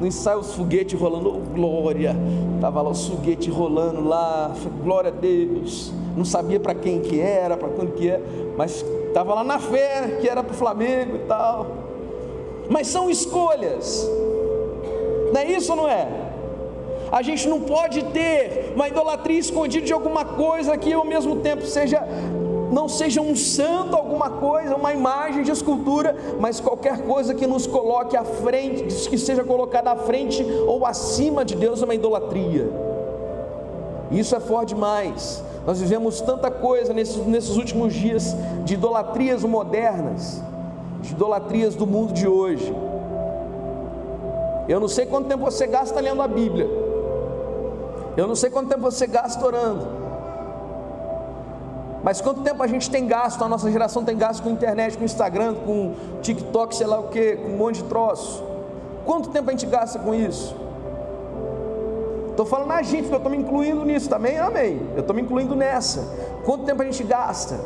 ensaio os foguetes rolando, oh, glória, estava lá os foguetes rolando lá, glória a Deus, não sabia para quem que era, para quando que é, mas estava lá na fé, que era para o Flamengo e tal. Mas são escolhas, não é isso ou não é? A gente não pode ter uma idolatria escondida de alguma coisa que ao mesmo tempo não seja um santo, alguma coisa, uma imagem de escultura, mas qualquer coisa que nos coloque à frente, que seja colocada à frente ou acima de Deus, é uma idolatria. Isso é forte demais. Nós vivemos tanta coisa nesses últimos dias de idolatrias modernas, de idolatrias do mundo de hoje. Eu não sei quanto tempo você gasta lendo a Bíblia, eu não sei quanto tempo você gasta orando, mas quanto tempo a gente tem gasto, a nossa geração tem gasto com internet, com Instagram, com TikTok, sei lá o que, com um monte de troço. Quanto tempo a gente gasta com isso? Estou falando a gente, porque eu estou me incluindo nisso também, amém? Eu estou me incluindo nessa. Quanto tempo a gente gasta?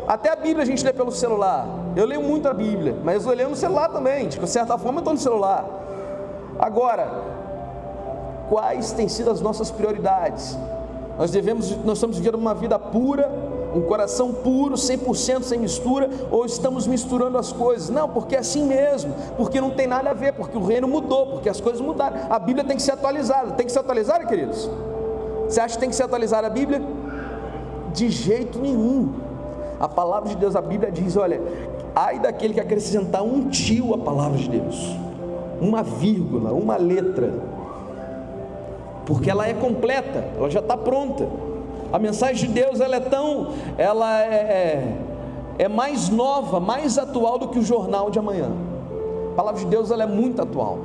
Até a Bíblia a gente lê pelo celular. Eu leio muito a Bíblia, mas eu leio no celular também. De certa forma eu estou no celular. Agora, quais têm sido as nossas prioridades? Nós estamos vivendo uma vida pura, um coração puro, 100% sem mistura, ou estamos misturando as coisas? Não, porque é assim mesmo, porque não tem nada a ver, porque o reino mudou, porque as coisas mudaram. A Bíblia tem que ser atualizada. Tem que ser atualizada, queridos? Você acha que tem que ser atualizada a Bíblia? De jeito nenhum. A palavra de Deus, a Bíblia diz, olha, ai daquele que acrescentar um tio à palavra de Deus, uma vírgula, uma letra, porque ela é completa, ela já está pronta. A mensagem de Deus, ela é mais nova, mais atual do que o jornal de amanhã. A palavra de Deus, ela é muito atual.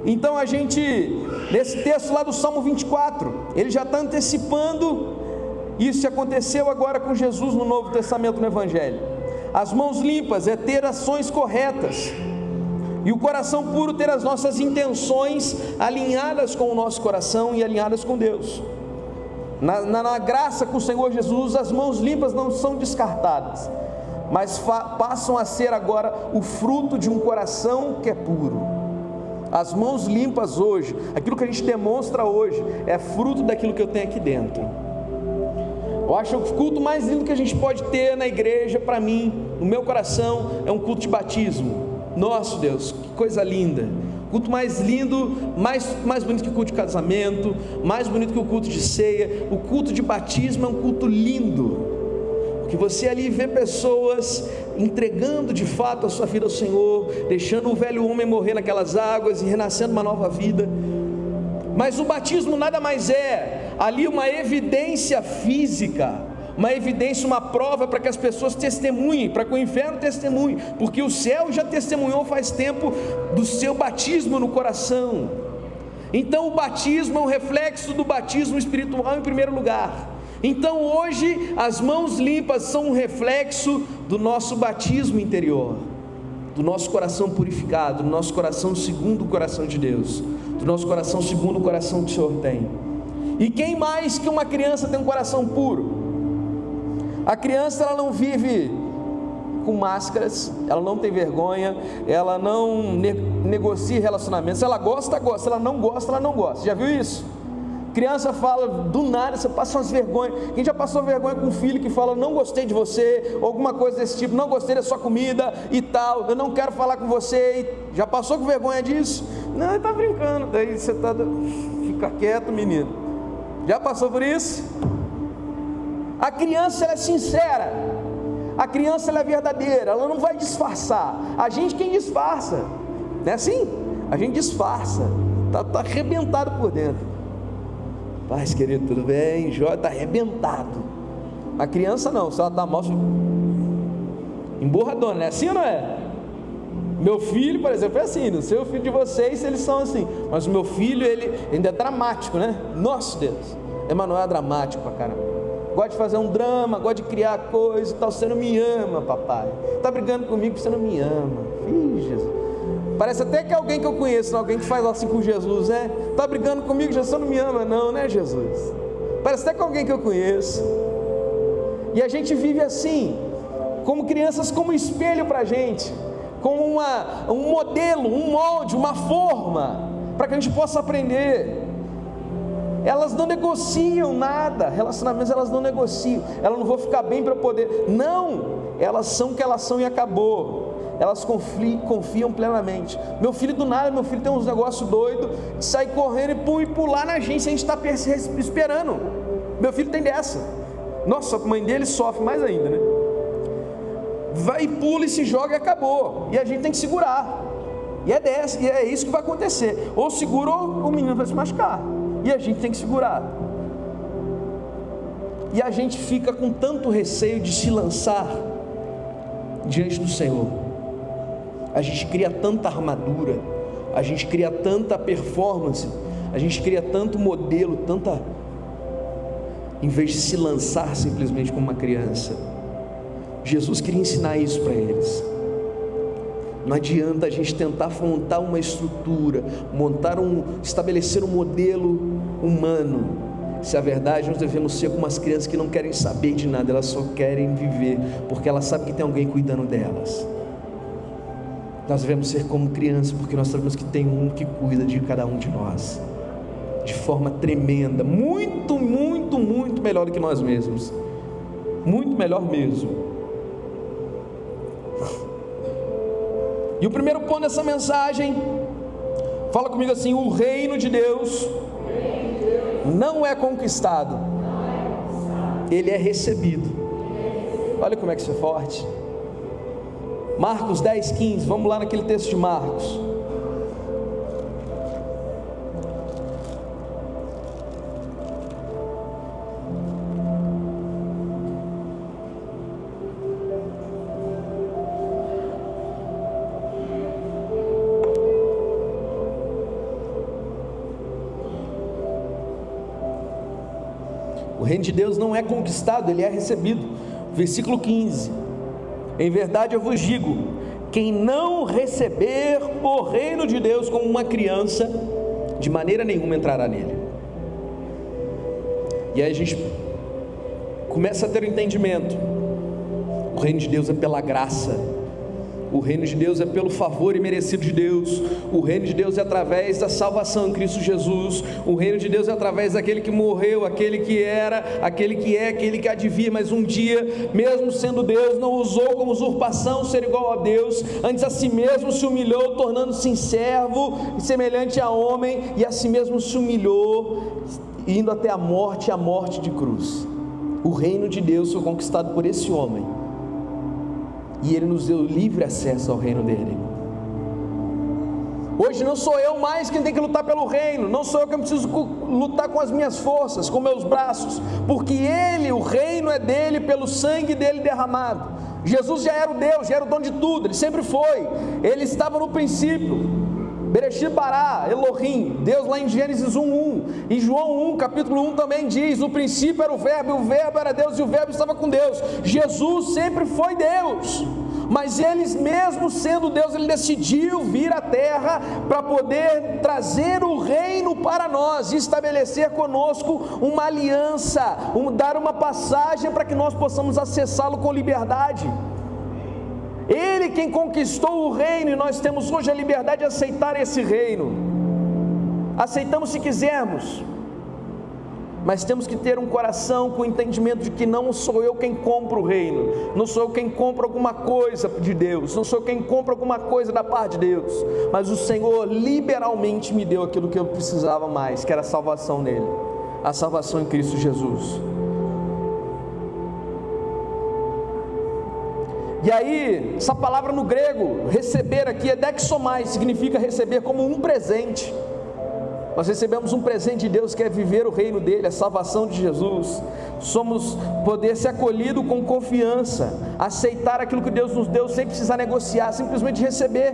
Então a gente, nesse texto lá do Salmo 24, ele já está antecipando isso que aconteceu agora com Jesus no Novo Testamento, no Evangelho. As mãos limpas é ter ações corretas, e o coração puro ter as nossas intenções alinhadas com o nosso coração e alinhadas com Deus. Na graça com o Senhor Jesus, as mãos limpas não são descartadas, mas passam a ser agora o fruto de um coração que é puro. As mãos limpas hoje, aquilo que a gente demonstra hoje, é fruto daquilo que eu tenho aqui dentro. Eu acho que o culto mais lindo que a gente pode ter na igreja, para mim, no meu coração, é um culto de batismo. Nossa Deus, que coisa linda! Culto mais lindo, mais bonito que o culto de casamento, mais bonito que o culto de ceia. O culto de batismo é um culto lindo, porque você ali vê pessoas entregando de fato a sua vida ao Senhor, deixando o velho homem morrer naquelas águas e renascendo uma nova vida. Mas o batismo nada mais é ali uma evidência física, uma evidência, uma prova para que as pessoas testemunhem, para que o inferno testemunhe, porque o céu já testemunhou faz tempo do seu batismo no coração. Então o batismo é um reflexo do batismo espiritual em primeiro lugar. Então hoje as mãos limpas são um reflexo do nosso batismo interior, do nosso coração purificado, do nosso coração segundo o coração de Deus, do nosso coração segundo o coração que o Senhor tem. E quem mais que uma criança tem um coração puro? A criança, ela não vive com máscaras, ela não tem vergonha, ela não negocia relacionamentos. Se ela gosta, gosta, se ela não gosta, ela não gosta. Já viu isso? Criança fala do nada, você passa umas vergonhas. Quem já passou vergonha com um filho que fala, não gostei de você, ou alguma coisa desse tipo, não gostei da sua comida e tal, eu não quero falar com você, já passou com vergonha disso? Não, ele está brincando, daí você está, fica quieto, menino. Já passou por isso? A criança, ela é sincera, a criança, ela é verdadeira, ela não vai disfarçar. A gente quem disfarça, não é assim? A gente disfarça, está arrebentado por dentro. Paz, querido, tudo bem? Jó está arrebentado. A criança não, se ela está mal, emborradona, não é assim ou não é? Meu filho, por exemplo, é assim. Não sei o filho de vocês, eles são assim, mas o meu filho, ele ainda é dramático, né? Nossa Deus, Emanuel é dramático pra caramba. Gosta de fazer um drama, gosta de criar coisa e tal. Você não me ama, papai. Está brigando comigo porque você não me ama. Ih, Jesus. Parece até que é alguém que eu conheço, alguém que faz assim com Jesus, né? Está brigando comigo, Jesus, você não me ama não, né, Jesus? Parece até que é alguém que eu conheço. E a gente vive assim, como crianças, como espelho para a gente, como um modelo, um molde, uma forma, para que a gente possa aprender. Elas não negociam nada, relacionamentos elas não negociam, elas não vão ficar bem para poder, não, elas são o que elas são e acabou. Elas confiam plenamente. Meu filho do nada, meu filho tem uns negócios doidos, de sair correndo e pular na agência, a gente está esperando. Meu filho tem dessa. Nossa, a mãe dele sofre mais ainda, né? Vai e pula e se joga e acabou. E a gente tem que segurar. E é isso que vai acontecer. Ou segura ou o menino vai se machucar. E a gente tem que segurar. E a gente fica com tanto receio de se lançar diante do Senhor. A gente cria tanta armadura, a gente cria tanta performance, a gente cria tanto modelo, em vez de se lançar simplesmente como uma criança. Jesus queria ensinar isso para eles. Não adianta a gente tentar montar uma estrutura, estabelecer um modelo humano, se a verdade nós devemos ser como as crianças que não querem saber de nada, elas só querem viver, porque elas sabem que tem alguém cuidando delas. Nós devemos ser como crianças, porque nós sabemos que tem um que cuida de cada um de nós, de forma tremenda, muito, muito, muito melhor do que nós mesmos, muito melhor mesmo. E o primeiro ponto dessa mensagem, fala comigo assim: o reino de Deus não é conquistado, ele é recebido. Olha como é que isso é forte. Marcos 10:15, vamos lá naquele texto de Marcos. O reino de Deus não é conquistado, ele é recebido. Versículo 15: em verdade eu vos digo, quem não receber o reino de Deus como uma criança, de maneira nenhuma entrará nele. E aí a gente começa a ter o entendimento. O reino de Deus é pela graça, o reino de Deus é pelo favor imerecido de Deus, o reino de Deus é através da salvação em Cristo Jesus, o reino de Deus é através daquele que morreu, aquele que era, aquele que é, aquele que há de vir, mas um dia, mesmo sendo Deus, não usou como usurpação ser igual a Deus, antes a si mesmo se humilhou, tornando-se em servo, semelhante a homem, e a si mesmo se humilhou, indo até a morte de cruz. O reino de Deus foi conquistado por esse homem, e ele nos deu livre acesso ao reino dele. Hoje não sou eu mais quem tem que lutar pelo reino, não sou eu que preciso lutar com as minhas forças, com meus braços, porque Ele, o reino é dele, pelo sangue dele derramado. Jesus já era o Deus, já era o dono de tudo, Ele sempre foi, Ele estava no princípio, Bereshit bara, Elohim, Deus lá em Gênesis 1:1, em João 1, capítulo 1 também diz, no princípio era o verbo era Deus e o verbo estava com Deus. Jesus sempre foi Deus, mas Ele mesmo sendo Deus, Ele decidiu vir à terra para poder trazer o reino para nós, e estabelecer conosco uma aliança, dar uma passagem para que nós possamos acessá-lo com liberdade. Ele quem conquistou o reino, e nós temos hoje a liberdade de aceitar esse reino. Aceitamos se quisermos, mas temos que ter um coração com o entendimento de que não sou eu quem compro o reino, não sou eu quem compro alguma coisa de Deus, não sou eu quem compro alguma coisa da parte de Deus, mas o Senhor liberalmente me deu aquilo que eu precisava mais, que era a salvação nele, a salvação em Cristo Jesus. E aí, essa palavra no grego, receber aqui, é dexomai, significa receber como um presente. Nós recebemos um presente de Deus, que é viver o reino dele, a salvação de Jesus. Somos poder ser acolhido com confiança, aceitar aquilo que Deus nos deu sem precisar negociar, simplesmente receber.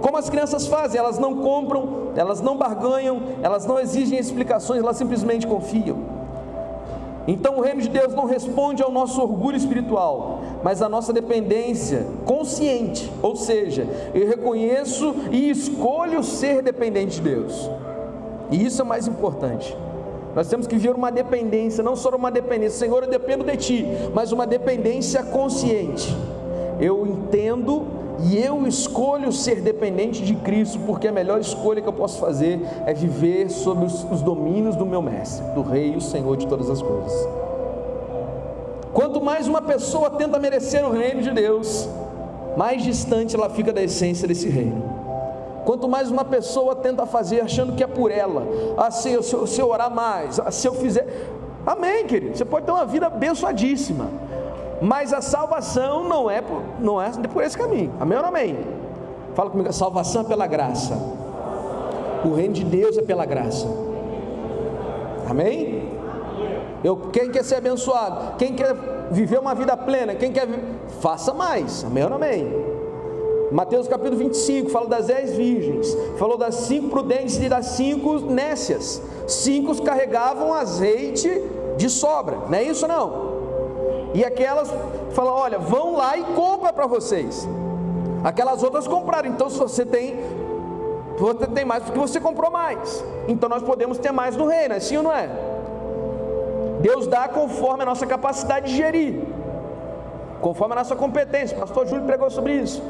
Como as crianças fazem, elas não compram, elas não barganham, elas não exigem explicações, elas simplesmente confiam. Então o reino de Deus não responde ao nosso orgulho espiritual, mas à nossa dependência consciente, ou seja, eu reconheço e escolho ser dependente de Deus, e isso é mais importante. Nós temos que viver uma dependência, não só uma dependência, Senhor, eu dependo de Ti, mas uma dependência consciente. Eu entendo e eu escolho ser dependente de Cristo, porque a melhor escolha que eu posso fazer é viver sob os domínios do meu mestre, do Rei e o Senhor de todas as coisas. Quanto mais uma pessoa tenta merecer o reino de Deus, mais distante ela fica da essência desse reino. Quanto mais uma pessoa tenta fazer achando que é por ela, se eu orar mais, se eu fizer, amém, querido, você pode ter uma vida abençoadíssima, mas a salvação não é por esse caminho, amém ou não amém? Fala comigo, a salvação é pela graça, o reino de Deus é pela graça, amém? Quem quer ser abençoado, quem quer viver uma vida plena, quem quer, faça mais, amém ou não amém? Mateus capítulo 25, fala das 10 virgens, falou das 5 prudentes e das 5 nécias, 5 carregavam azeite de sobra, não é isso não? E aquelas falam, olha, vão lá e compra para vocês. Aquelas outras compraram, então se você tem mais porque você comprou mais, então nós podemos ter mais no reino, é sim ou não é? Deus dá conforme a nossa capacidade de gerir, conforme a nossa competência, o pastor Júlio pregou sobre isso.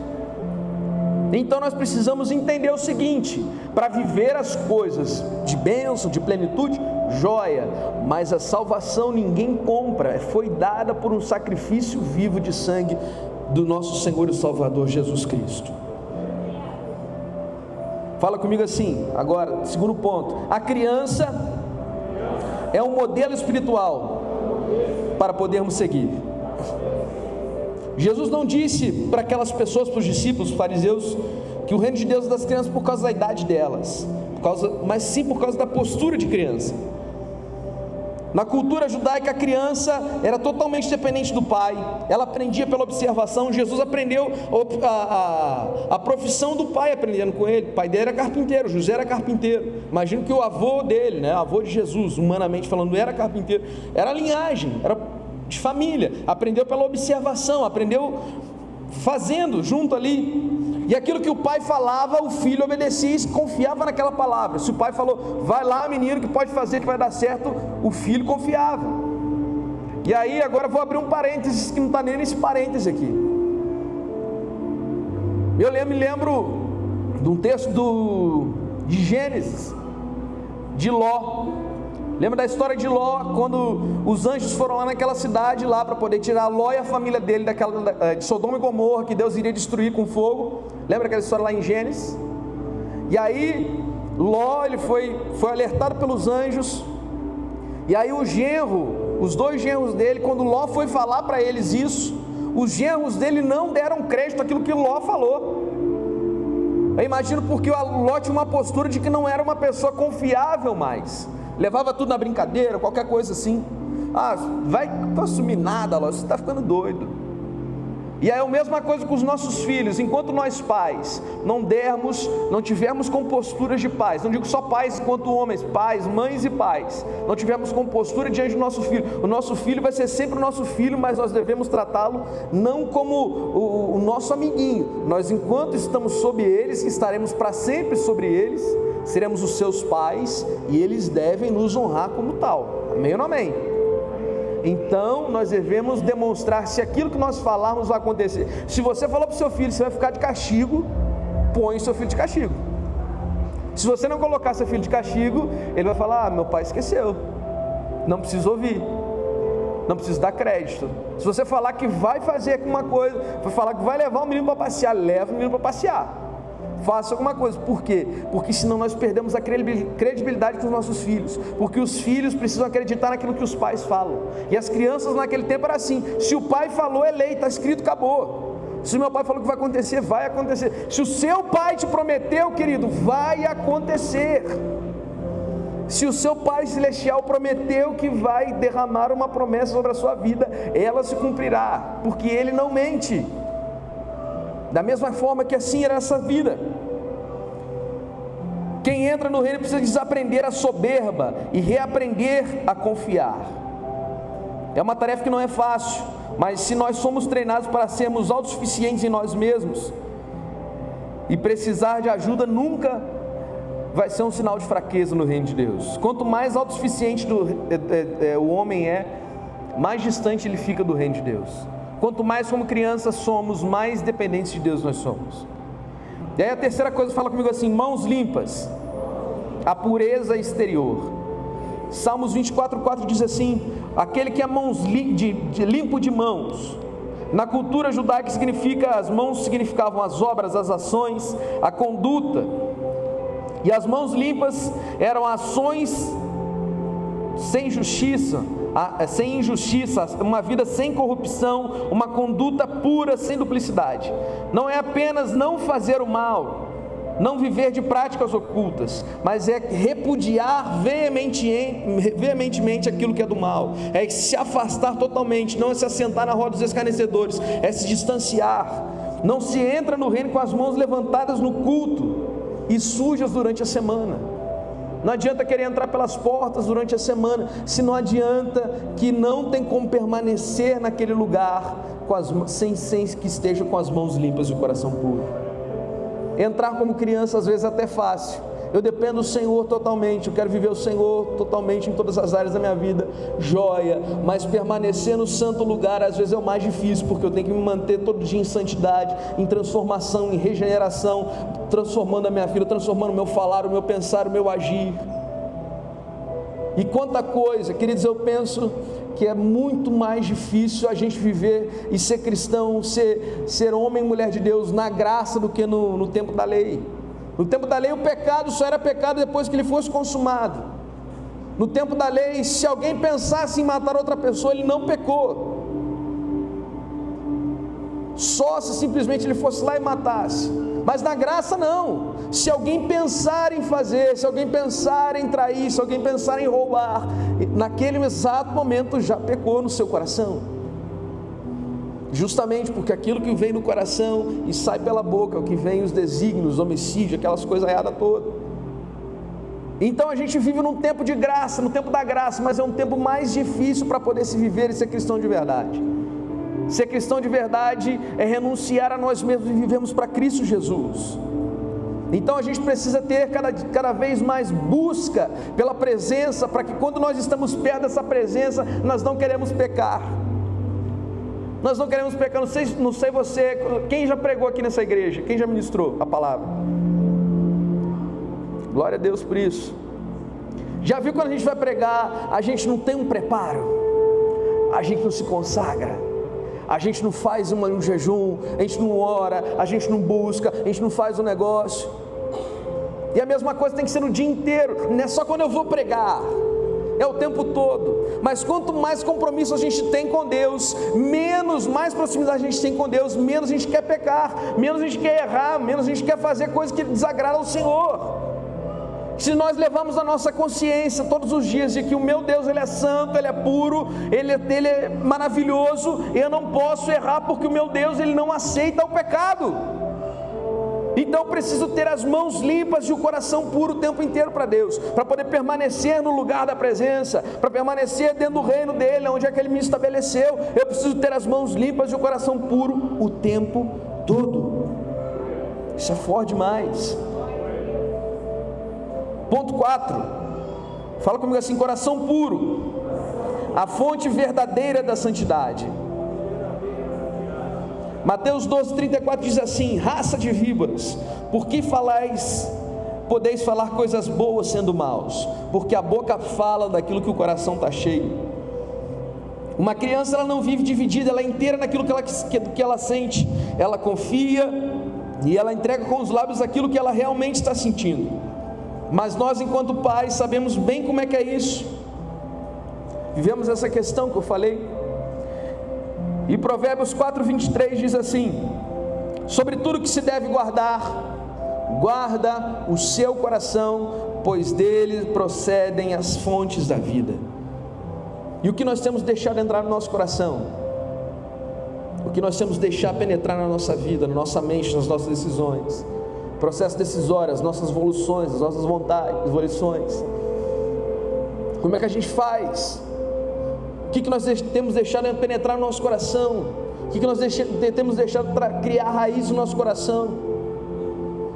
Então nós precisamos entender o seguinte, para viver as coisas de bênção, de plenitude, joia, mas a salvação ninguém compra, foi dada por um sacrifício vivo de sangue do nosso Senhor e Salvador Jesus Cristo. Fala comigo assim, agora, segundo ponto, a criança é um modelo espiritual para podermos seguir. Jesus não disse para aquelas pessoas, para os discípulos, os fariseus, que o reino de Deus é das crianças por causa da idade delas, mas sim por causa da postura de criança. Na cultura judaica, a criança era totalmente dependente do pai, ela aprendia pela observação. Jesus aprendeu a profissão do pai aprendendo com ele. O pai dele era carpinteiro, José era carpinteiro. Imagino que o avô dele, avô de Jesus, humanamente falando, era carpinteiro, era linhagem, era de família, aprendeu pela observação, aprendeu fazendo junto ali, e aquilo que o pai falava, o filho obedecia e confiava naquela palavra. Se o pai falou, vai lá menino que pode fazer que vai dar certo, o filho confiava. E aí agora vou abrir um parênteses que não está nem nesse parênteses aqui. Eu me lembro de um texto de Gênesis, de Ló. Lembra da história de Ló, quando os anjos foram lá naquela cidade lá para poder tirar Ló e a família dele de Sodoma e Gomorra, que Deus iria destruir com fogo? Lembra aquela história lá em Gênesis? E aí Ló, ele foi alertado pelos anjos, e aí os 2 genros dele, quando Ló foi falar para eles isso, os genros dele não deram crédito àquilo que Ló falou. Eu imagino porque o Ló tinha uma postura de que não era uma pessoa confiável mais, levava tudo na brincadeira, qualquer coisa assim. Vai assumir nada, Ló, você está ficando doido. E é a mesma coisa com os nossos filhos. Enquanto nós pais não tivermos composturas de pais, não digo só pais enquanto homens, pais, mães e pais, não tivermos compostura diante do nosso filho, o nosso filho vai ser sempre o nosso filho, mas nós devemos tratá-lo não como o nosso amiguinho. Nós, enquanto estamos sobre eles, estaremos para sempre sobre eles, seremos os seus pais, e eles devem nos honrar como tal. Amém ou não amém? Então nós devemos demonstrar se aquilo que nós falarmos vai acontecer. Se você falou para o seu filho, você vai ficar de castigo, põe seu filho de castigo. Se você não colocar seu filho de castigo, ele vai falar: meu pai esqueceu, não preciso ouvir, não preciso dar crédito. Se você falar que vai fazer alguma coisa, vai falar que vai levar o menino para passear, leva o menino para passear, faça alguma coisa. Por quê? Porque senão nós perdemos a credibilidade com os nossos filhos, porque os filhos precisam acreditar naquilo que os pais falam, e as crianças naquele tempo era assim: se o pai falou, é lei, está escrito, acabou. Se o meu pai falou que vai acontecer, vai acontecer. Se o seu pai te prometeu, querido, vai acontecer. Se o seu Pai Celestial prometeu que vai derramar uma promessa sobre a sua vida, ela se cumprirá, porque Ele não mente. Da mesma forma que assim era essa vida. Quem entra no reino precisa desaprender a soberba e reaprender a confiar. É uma tarefa que não é fácil, mas se nós somos treinados para sermos autossuficientes em nós mesmos e precisar de ajuda, nunca vai ser um sinal de fraqueza no reino de Deus. Quanto mais autossuficiente o homem é, mais distante ele fica do reino de Deus. Quanto mais como crianças somos, mais dependentes de Deus nós somos. E aí a terceira coisa, fala comigo assim: mãos limpas, a pureza exterior. Salmos 24:4 diz assim: aquele que é limpo de mãos. Na cultura judaica as mãos significavam as obras, as ações, a conduta. E as mãos limpas eram ações sem injustiça, uma vida sem corrupção, uma conduta pura, sem duplicidade. Não é apenas não fazer o mal, não viver de práticas ocultas, mas é repudiar veementemente aquilo que é do mal, é se afastar totalmente, não é se assentar na roda dos escarnecedores, é se distanciar. Não se entra no reino com as mãos levantadas no culto e sujas durante a semana. Não adianta querer entrar pelas portas durante a semana, se não adianta que não tem como permanecer naquele lugar sem que esteja com as mãos limpas e o coração puro. Entrar como criança às vezes é até fácil. Eu dependo do Senhor totalmente, eu quero viver o Senhor totalmente em todas as áreas da minha vida, joia. Mas permanecer no santo lugar às vezes é o mais difícil, porque eu tenho que me manter todo dia em santidade, em transformação, em regeneração, transformando a minha vida, transformando o meu falar, o meu pensar, o meu agir. E quanta coisa, queridos, eu penso que é muito mais difícil a gente viver e ser cristão, ser homem e mulher de Deus na graça do que no tempo da lei. No tempo da lei o pecado só era pecado depois que ele fosse consumado. No tempo da lei, se alguém pensasse em matar outra pessoa, ele não pecou. Só se simplesmente ele fosse lá e matasse. Mas na graça não. Se alguém pensar em fazer, se alguém pensar em trair, se alguém pensar em roubar, naquele exato momento já pecou no seu coração. Justamente porque aquilo que vem no coração e sai pela boca, o que vem os desígnios, homicídio, aquelas coisas erradas todas. Então a gente vive num tempo de graça, no tempo da graça, mas é um tempo mais difícil para poder se viver e ser cristão de verdade. Ser cristão de verdade é renunciar a nós mesmos e vivemos para Cristo Jesus. Então a gente precisa ter cada vez mais busca pela presença, para que quando nós estamos perto dessa presença, nós não queremos pecar. Nós não queremos pecar. Não sei você, quem já pregou aqui nessa igreja? Quem já ministrou a palavra? Glória a Deus por isso. Já viu quando a gente vai pregar, a gente não tem um preparo, a gente não se consagra, a gente não faz um jejum, a gente não ora, a gente não busca, a gente não faz um negócio. E a mesma coisa tem que ser no dia inteiro, não é só quando eu vou pregar. é o tempo todo. Mas quanto mais compromisso a gente tem com Deus, mais proximidade a gente tem com Deus, menos a gente quer pecar, menos a gente quer errar, menos a gente quer fazer coisas que desagradam ao Senhor. Se nós levamos a nossa consciência todos os dias de que o meu Deus, Ele é santo, Ele é puro, Ele é maravilhoso, eu não posso errar porque o meu Deus, Ele não aceita o pecado. Então eu preciso ter as mãos limpas e o coração puro o tempo inteiro para Deus, para poder permanecer no lugar da presença, para permanecer dentro do reino dEle, onde é que Ele me estabeleceu. Eu preciso ter as mãos limpas e o coração puro o tempo todo. Isso é forte demais. Ponto 4, fala comigo assim: coração puro, a fonte verdadeira da santidade. Mateus 12:34 diz assim: raça de víboras, por que podeis falar coisas boas sendo maus? Porque a boca fala daquilo que o coração está cheio. Uma criança, ela não vive dividida, ela é inteira naquilo que ela sente, ela confia e ela entrega com os lábios aquilo que ela realmente está sentindo. Mas nós, enquanto pais, sabemos bem como é que é isso. Vivemos essa questão que eu falei. E Provérbios 4:23 diz assim: sobre tudo que se deve guardar, guarda o seu coração, pois dele procedem as fontes da vida. E o que nós temos deixado entrar no nosso coração? O que nós temos deixado penetrar na nossa vida, na nossa mente, nas nossas decisões, processo decisório, as nossas evoluções, as nossas vontades, volições. Como é que a gente faz? O que nós temos deixado penetrar no nosso coração? O que nós temos deixado criar raiz no nosso coração?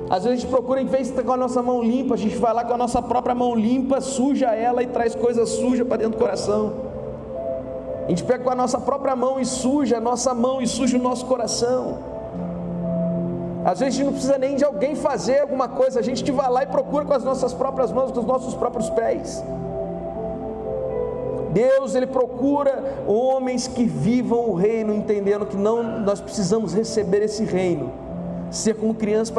Às vezes a gente procura, em vez de estar com a nossa mão limpa, a gente vai lá com a nossa própria mão limpa, suja ela e traz coisa suja para dentro do coração. A gente pega com a nossa própria mão e suja a nossa mão e suja o nosso coração. Às vezes a gente não precisa nem de alguém fazer alguma coisa, a gente que vai lá e procura com as nossas próprias mãos, com os nossos próprios pés. Deus, Ele procura homens que vivam o reino, entendendo que nós precisamos receber esse reino, ser como criança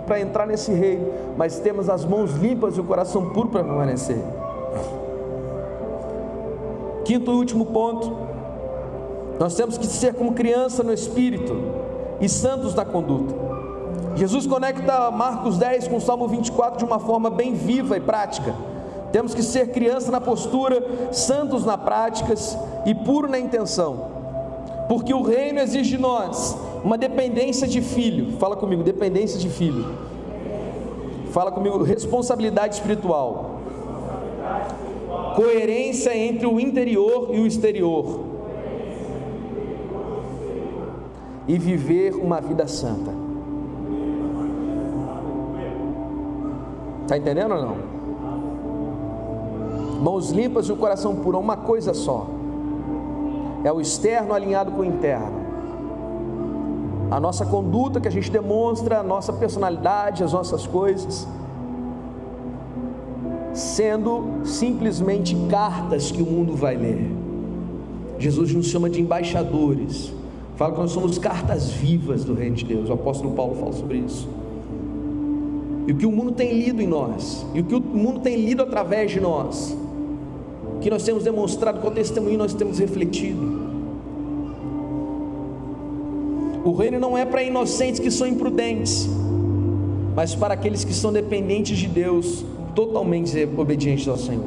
para entrar nesse reino, mas temos as mãos limpas e o coração puro para permanecer. Quinto e último ponto, nós temos que ser como criança no espírito e santos na conduta. Jesus conecta Marcos 10 com o Salmo 24 de uma forma bem viva e prática. Temos que ser criança na postura, santos na práticas e puro na intenção, porque o reino exige de nós uma dependência de filho. Fala comigo, dependência de filho. Fala comigo, responsabilidade espiritual, coerência entre o interior e o exterior, e viver uma vida santa. Está entendendo ou não? Mãos limpas e o coração puro, uma coisa só. É o externo alinhado com o interno. A nossa conduta que a gente demonstra, a nossa personalidade, as nossas coisas, sendo simplesmente cartas que o mundo vai ler. Jesus nos chama de embaixadores. Fala que nós somos cartas vivas do reino de Deus. O apóstolo Paulo fala sobre isso. E o que o mundo tem lido em nós, e o que o mundo tem lido através de nós, que nós temos demonstrado, com o testemunho nós temos refletido. O reino não é para inocentes que são imprudentes, mas para aqueles que são dependentes de Deus, totalmente obedientes ao Senhor.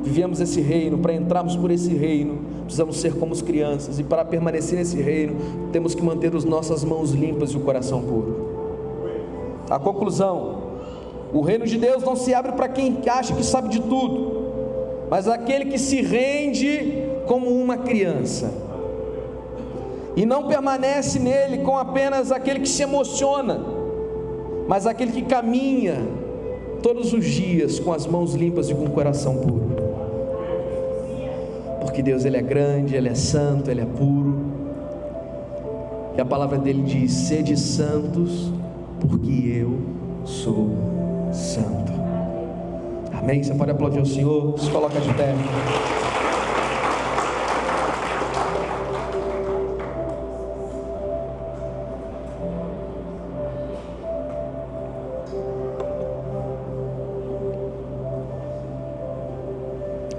Vivemos esse reino, para entrarmos por esse reino, precisamos ser como as crianças, e para permanecer nesse reino, temos que manter as nossas mãos limpas e o coração puro. A conclusão: o reino de Deus não se abre para quem acha que sabe de tudo, mas aquele que se rende como uma criança, e não permanece nele com apenas aquele que se emociona, mas aquele que caminha todos os dias com as mãos limpas e com o coração puro. Porque Deus, Ele é grande, Ele é santo, Ele é puro, e a palavra dele diz: sede santos, porque eu sou santo. Amém? Você pode aplaudir o Senhor, se coloca de pé.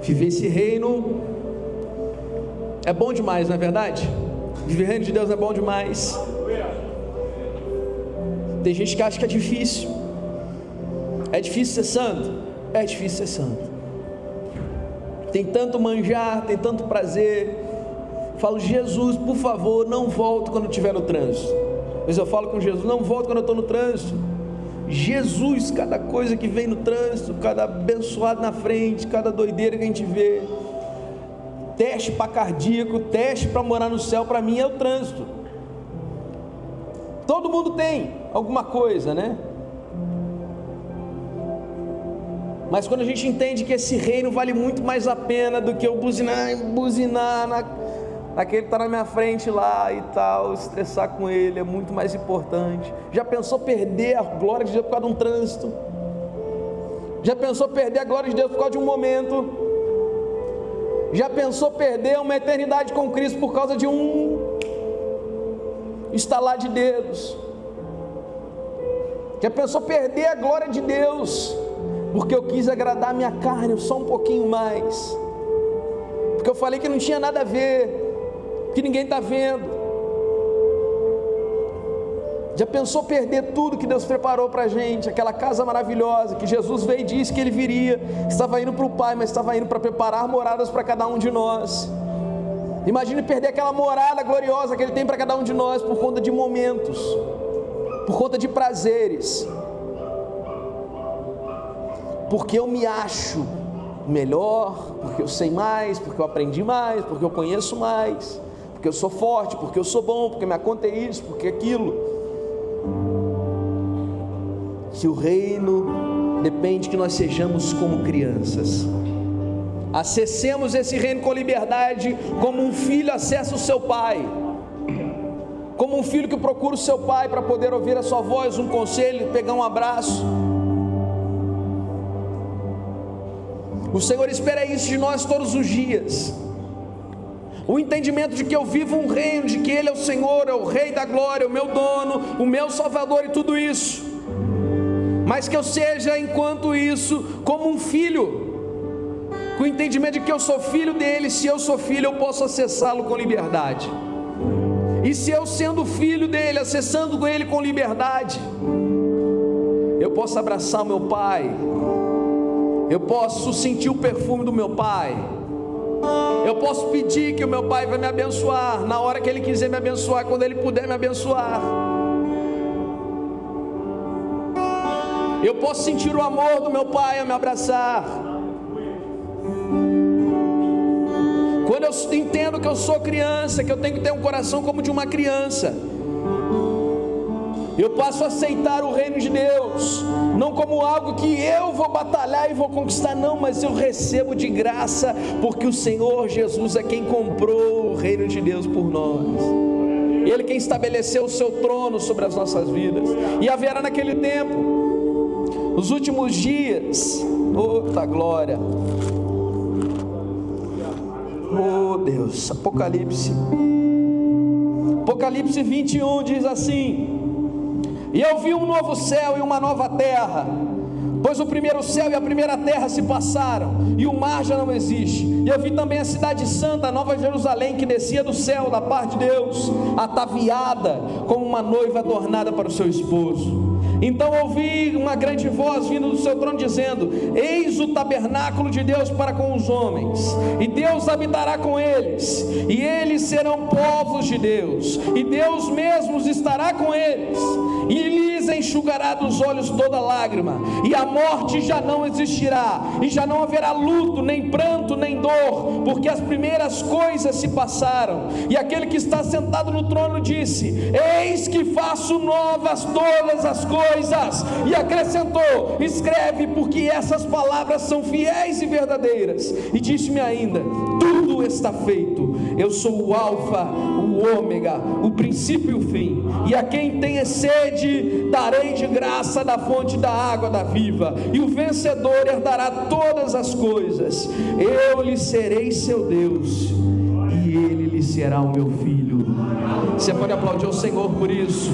Viver esse reino é bom demais, não é verdade? Viver o reino de Deus é bom demais. Tem gente que acha que é difícil. É difícil ser santo? É difícil ser santo. Tem tanto manjar, tem tanto prazer. Falo, Jesus, por favor, não volto quando estiver no trânsito. Mas eu falo com Jesus, não volto quando eu estou no trânsito. Jesus, cada coisa que vem no trânsito, cada abençoado na frente, cada doideira que a gente vê, teste para cardíaco, teste para morar no céu, para mim é o trânsito. Todo mundo tem alguma coisa, né? Mas quando a gente entende que esse reino vale muito mais a pena do que eu buzinar naquele que está na minha frente lá e tal, estressar com ele, é muito mais importante. Já pensou perder a glória de Deus por causa de um trânsito? Já pensou perder a glória de Deus por causa de um momento? Já pensou perder uma eternidade com Cristo por causa de um estalar de dedos? Já pensou perder a glória de Deus porque eu quis agradar a minha carne só um pouquinho mais, porque eu falei que não tinha nada a ver, que ninguém está vendo? Já pensou perder tudo que Deus preparou para a gente, aquela casa maravilhosa que Jesus veio e disse que Ele viria, estava indo para o Pai, mas estava indo para preparar moradas para cada um de nós? Imagine perder aquela morada gloriosa que Ele tem para cada um de nós por conta de momentos, por conta de prazeres, porque eu me acho melhor, porque eu sei mais, porque eu aprendi mais, porque eu conheço mais, porque eu sou forte, porque eu sou bom, porque minha conta é isso, porque aquilo. Que o reino depende que nós sejamos como crianças, acessemos esse reino com liberdade, como um filho acessa o seu pai, como um filho que procura o seu pai para poder ouvir a sua voz, um conselho, pegar um abraço. O Senhor espera isso de nós todos os dias, o entendimento de que eu vivo um reino, de que Ele é o Senhor, é o Rei da glória, o meu dono, o meu Salvador e tudo isso, mas que eu seja, enquanto isso, como um filho, com o entendimento de que eu sou filho dele. Se eu sou filho, eu posso acessá-lo com liberdade, e se eu sendo filho dele, acessando ele com liberdade, eu posso abraçar o meu pai, eu posso sentir o perfume do meu pai, eu posso pedir que o meu pai vai me abençoar, na hora que ele quiser me abençoar, quando ele puder me abençoar. Eu posso sentir o amor do meu pai a me abraçar. Quando eu entendo que eu sou criança, que eu tenho que ter um coração como de uma criança, eu passo a aceitar o reino de Deus, não como algo que eu vou batalhar e vou conquistar, não, mas eu recebo de graça, porque o Senhor Jesus é quem comprou o reino de Deus por nós, Ele quem estabeleceu o seu trono sobre as nossas vidas. E haverá naquele tempo, nos últimos dias, outra glória, oh Deus, Apocalipse 21 diz assim: e eu vi um novo céu e uma nova terra, pois o primeiro céu e a primeira terra se passaram, e o mar já não existe. E eu vi também a cidade santa, a nova Jerusalém, que descia do céu da parte de Deus, ataviada como uma noiva adornada para o seu esposo. Então ouvi uma grande voz vindo do seu trono dizendo: eis o tabernáculo de Deus para com os homens, e Deus habitará com eles, e eles serão povos de Deus, e Deus mesmo estará com eles, e lhes enxugará dos olhos toda lágrima, e a morte já não existirá, e já não haverá luto, nem pranto, nem dor, porque as primeiras coisas se passaram. E aquele que está sentado no trono disse: eis que faço novas todas as coisas. E acrescentou: escreve, porque essas palavras são fiéis e verdadeiras. E disse-me ainda: tudo está feito. Eu sou o alfa, o ômega, o princípio e o fim. E a quem tenha sede, darei de graça da fonte da água da viva. E o vencedor herdará todas as coisas. Eu lhe serei seu Deus, e ele lhe será o meu filho. Você pode aplaudir ao Senhor por isso?